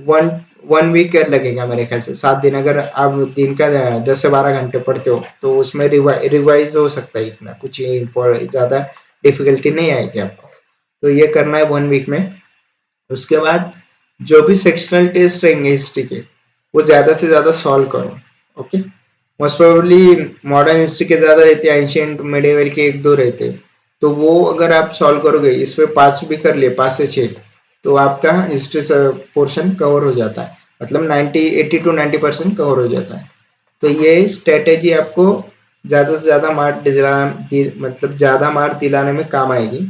वन वन वीक लगेगा मेरे ख्याल से। 7 दिन अगर आप दिन का 10 से 12 घंटे पढ़ते हो तो उसमें रिवाइज हो सकता है, इतना कुछ ज्यादा डिफिकल्टी नहीं आएगी आपको। तो ये करना है 1 वीक में। उसके बाद जो भी सेक्शनल टेस्ट रहेंगे हिस्ट्री के वो ज्यादा से ज्यादा सॉल्व करो। Okay, most probably modern history के ज्यादा रहते हैं, एंशियंट मिडिवल के 1-2 रहते हैं, तो वो अगर आप सॉल्व करोगे, इसमें 5 भी कर लिए, 5 से 6, तो आपका हिस्ट्री पोर्शन कवर हो जाता है, मतलब 80 to 90% कवर हो जाता है। तो ये स्ट्रेटेजी आपको ज्यादा से ज्यादा मतलब ज्यादा मार्क दिलाने में काम आएगी।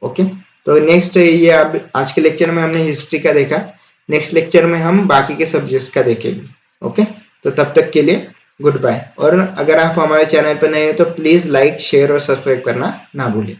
ओके, तो नेक्स्ट ये अब आज के लेक्चर में हमने हिस्ट्री का देखा, नेक्स्ट लेक्चर में हम बाकी के सब्जेक्ट्स का देखेंगे। ओके, तो तब तक के लिए गुड बाय। और अगर आप हमारे चैनल पर नए हो तो प्लीज लाइक, शेयर और सब्सक्राइब करना ना भूलें।